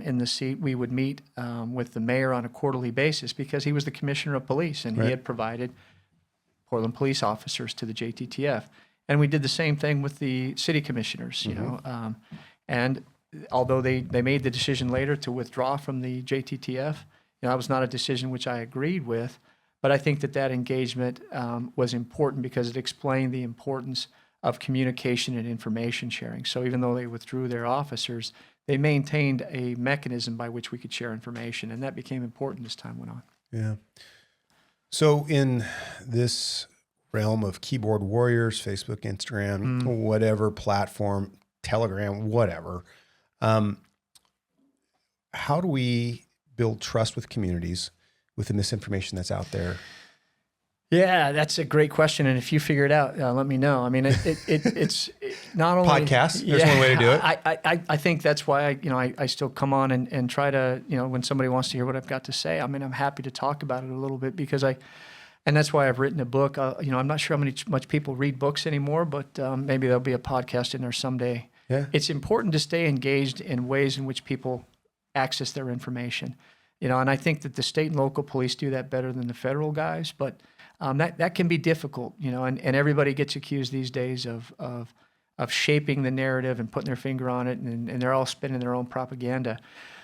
in the seat, we would meet with the mayor on a quarterly basis because he was the commissioner of police, and Right. he had provided Portland police officers to the JTTF. And we did the same thing with the city commissioners, and although they made the decision later to withdraw from the JTTF, that was not a decision which I agreed with, but I think that engagement was important because it explained the importance of communication and information sharing. So even though they withdrew their officers, they maintained a mechanism by which we could share information, and that became important as time went on. Yeah. So in this realm of keyboard warriors, Facebook, Instagram, whatever platform, Telegram, whatever, how do we build trust with communities with the misinformation that's out there? Yeah, that's a great question. And if you figure it out, let me know. I mean, it's not only Podcasts. There's one way to do it. I think that's why I still come on and try to, when somebody wants to hear what I've got to say, I mean, I'm happy to talk about it a little bit because and that's why I've written a book. I'm not sure how much people read books anymore, but maybe there'll be a podcast in there someday. Yeah. It's important to stay engaged in ways in which people access their information. And I think that the state and local police do that better than the federal guys, but that can be difficult, and everybody gets accused these days of shaping the narrative and putting their finger on it, and they're all spinning their own propaganda.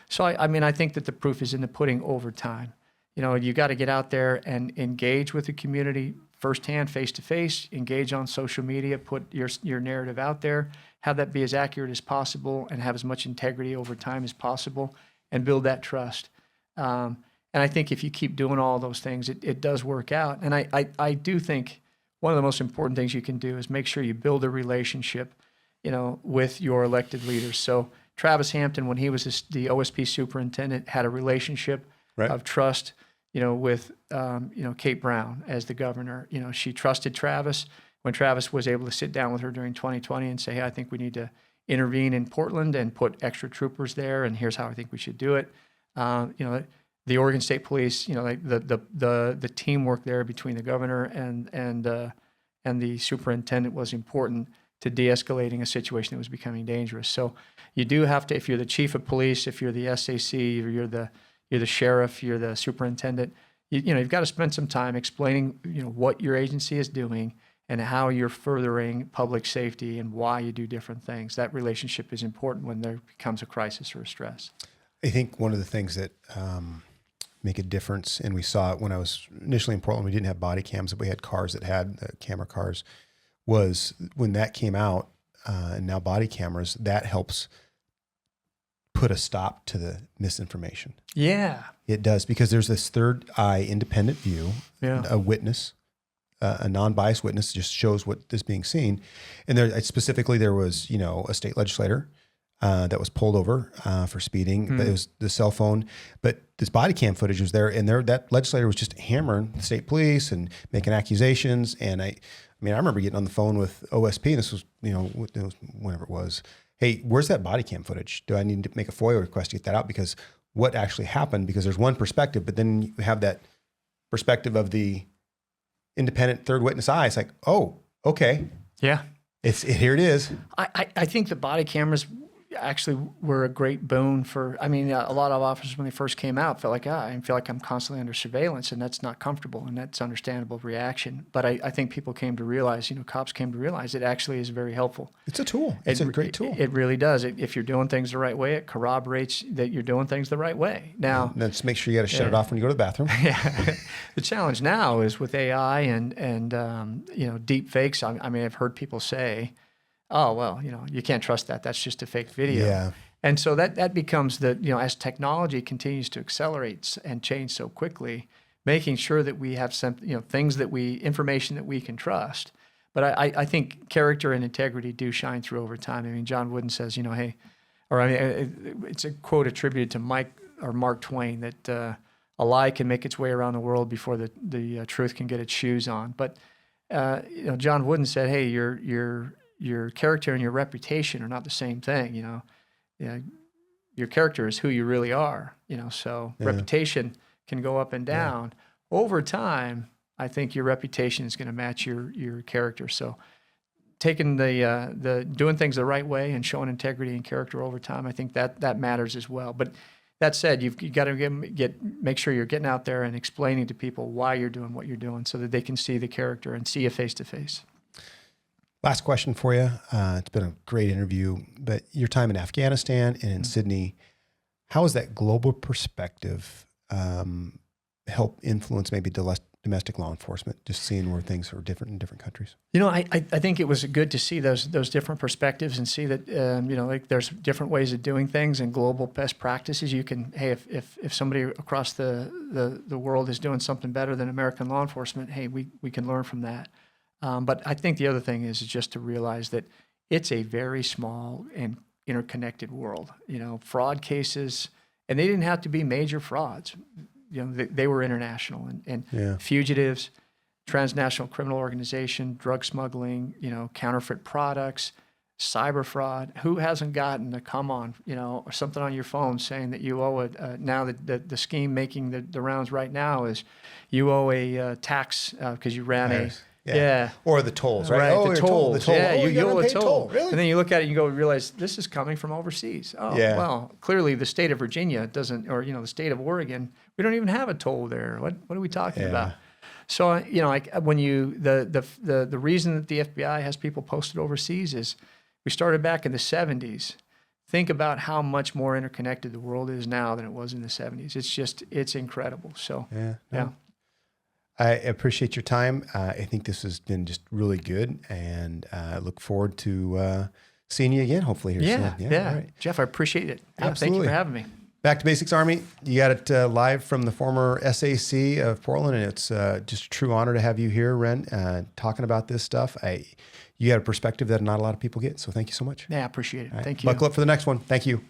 So I think that the proof is in the pudding over time. You got to get out there and engage with the community firsthand, face to face, engage on social media, put your narrative out there, have that be as accurate as possible, and have as much integrity over time as possible, and build that trust. And I think if you keep doing all those things, it does work out. And I do think one of the most important things you can do is make sure you build a relationship, with your elected leaders. So Travis Hampton, when he was the OSP superintendent, had a relationship of trust, with, Kate Brown as the governor. She trusted Travis. When Travis was able to sit down with her during 2020 and say, hey, I think we need to intervene in Portland and put extra troopers there, and here's how I think we should do it. The Oregon State Police, the teamwork there between the governor and the superintendent was important to de-escalating a situation that was becoming dangerous. So you do have to, if you're the chief of police, if you're the SAC, or you're the sheriff, you're the superintendent, you've got to spend some time explaining, what your agency is doing and how you're furthering public safety and why you do different things. That relationship is important when there becomes a crisis or a stress. I think one of the things that make a difference, and we saw it when I was initially in Portland, we didn't have body cams, but we had cars that had camera cars, was when that came out, and now body cameras, that helps put a stop to the misinformation. Yeah. It does, because there's this third eye independent view, a witness, a non-biased witness just shows what is being seen. And there was, a state legislator that was pulled over for speeding, but it was the cell phone. But this body cam footage was there, and that legislator was just hammering the state police and making accusations. And I remember getting on the phone with OSP, and this was, whenever it was. Hey, where's that body cam footage? Do I need to make a FOIA request to get that out? Because what actually happened? Because there's one perspective, but then you have that perspective of the independent third witness eye. It's like, oh, okay, yeah, here it is. I think the body cameras actually were a great boon for, a lot of officers when they first came out felt like, I feel like I'm constantly under surveillance, and that's not comfortable, and that's understandable reaction. But I think people came to realize, cops came to realize it actually is very helpful. It's a tool. It's a great tool. It really does. If you're doing things the right way, it corroborates that you're doing things the right way. Now, let's make sure you got to shut it off when you go to the bathroom. Yeah. The challenge now is with AI and deep fakes. I've heard people say, oh, well, you can't trust that. That's just a fake video. Yeah. And so that becomes as technology continues to accelerate and change so quickly, making sure that we have some, information that we can trust. But I think character and integrity do shine through over time. John Wooden says, it's a quote attributed to Mark Twain that a lie can make its way around the world before the truth can get its shoes on. But, John Wooden said, hey, your character and your reputation are not the same thing. Your character is who you really are. Reputation can go up and down. Over time, I think your reputation is going to match your character. So taking the doing things the right way and showing integrity and character over time, I think that matters as well. But that said, you got to make sure you're getting out there and explaining to people why you're doing what you're doing so that they can see the character and see you face to face. Last question for you. It's been a great interview, but your time in Afghanistan and in Sydney, how has that global perspective help influence maybe domestic law enforcement, just seeing where things are different in different countries? I think it was good to see those different perspectives and see that, there's different ways of doing things and global best practices. You can, hey, if somebody across the world is doing something better than American law enforcement, hey, we can learn from that. But I think the other thing is just to realize that it's a very small and interconnected world. Fraud cases, and they didn't have to be major frauds. They were international, and fugitives, transnational criminal organization, drug smuggling, counterfeit products, cyber fraud. Who hasn't gotten a come on, or something on your phone saying that you owe it? Now the scheme making the rounds right now is you owe a tax because you ran Yeah. Or the tolls, right? Right, the tolls. The toll. Yeah, you owe a toll. toll. Really? And then you look at it and you go realize this is coming from overseas. Oh, well, clearly the state of Virginia doesn't, or the state of Oregon, we don't even have a toll there. What are we talking about? So when the reason that the FBI has people posted overseas is we started back in the 70s. Think about how much more interconnected the world is now than it was in the 70s. It's incredible. So yeah. I appreciate your time. I think this has been just really good, and I look forward to seeing you again, hopefully here soon. Yeah. All right. Jeff, I appreciate it. Absolutely. Thank you for having me. Back to Basics Army. You got it live from the former SAC of Portland, and it's just a true honor to have you here, Renn, talking about this stuff. You got a perspective that not a lot of people get, so thank you so much. Yeah, I appreciate it. Right. Thank you. Buckle up for the next one. Thank you.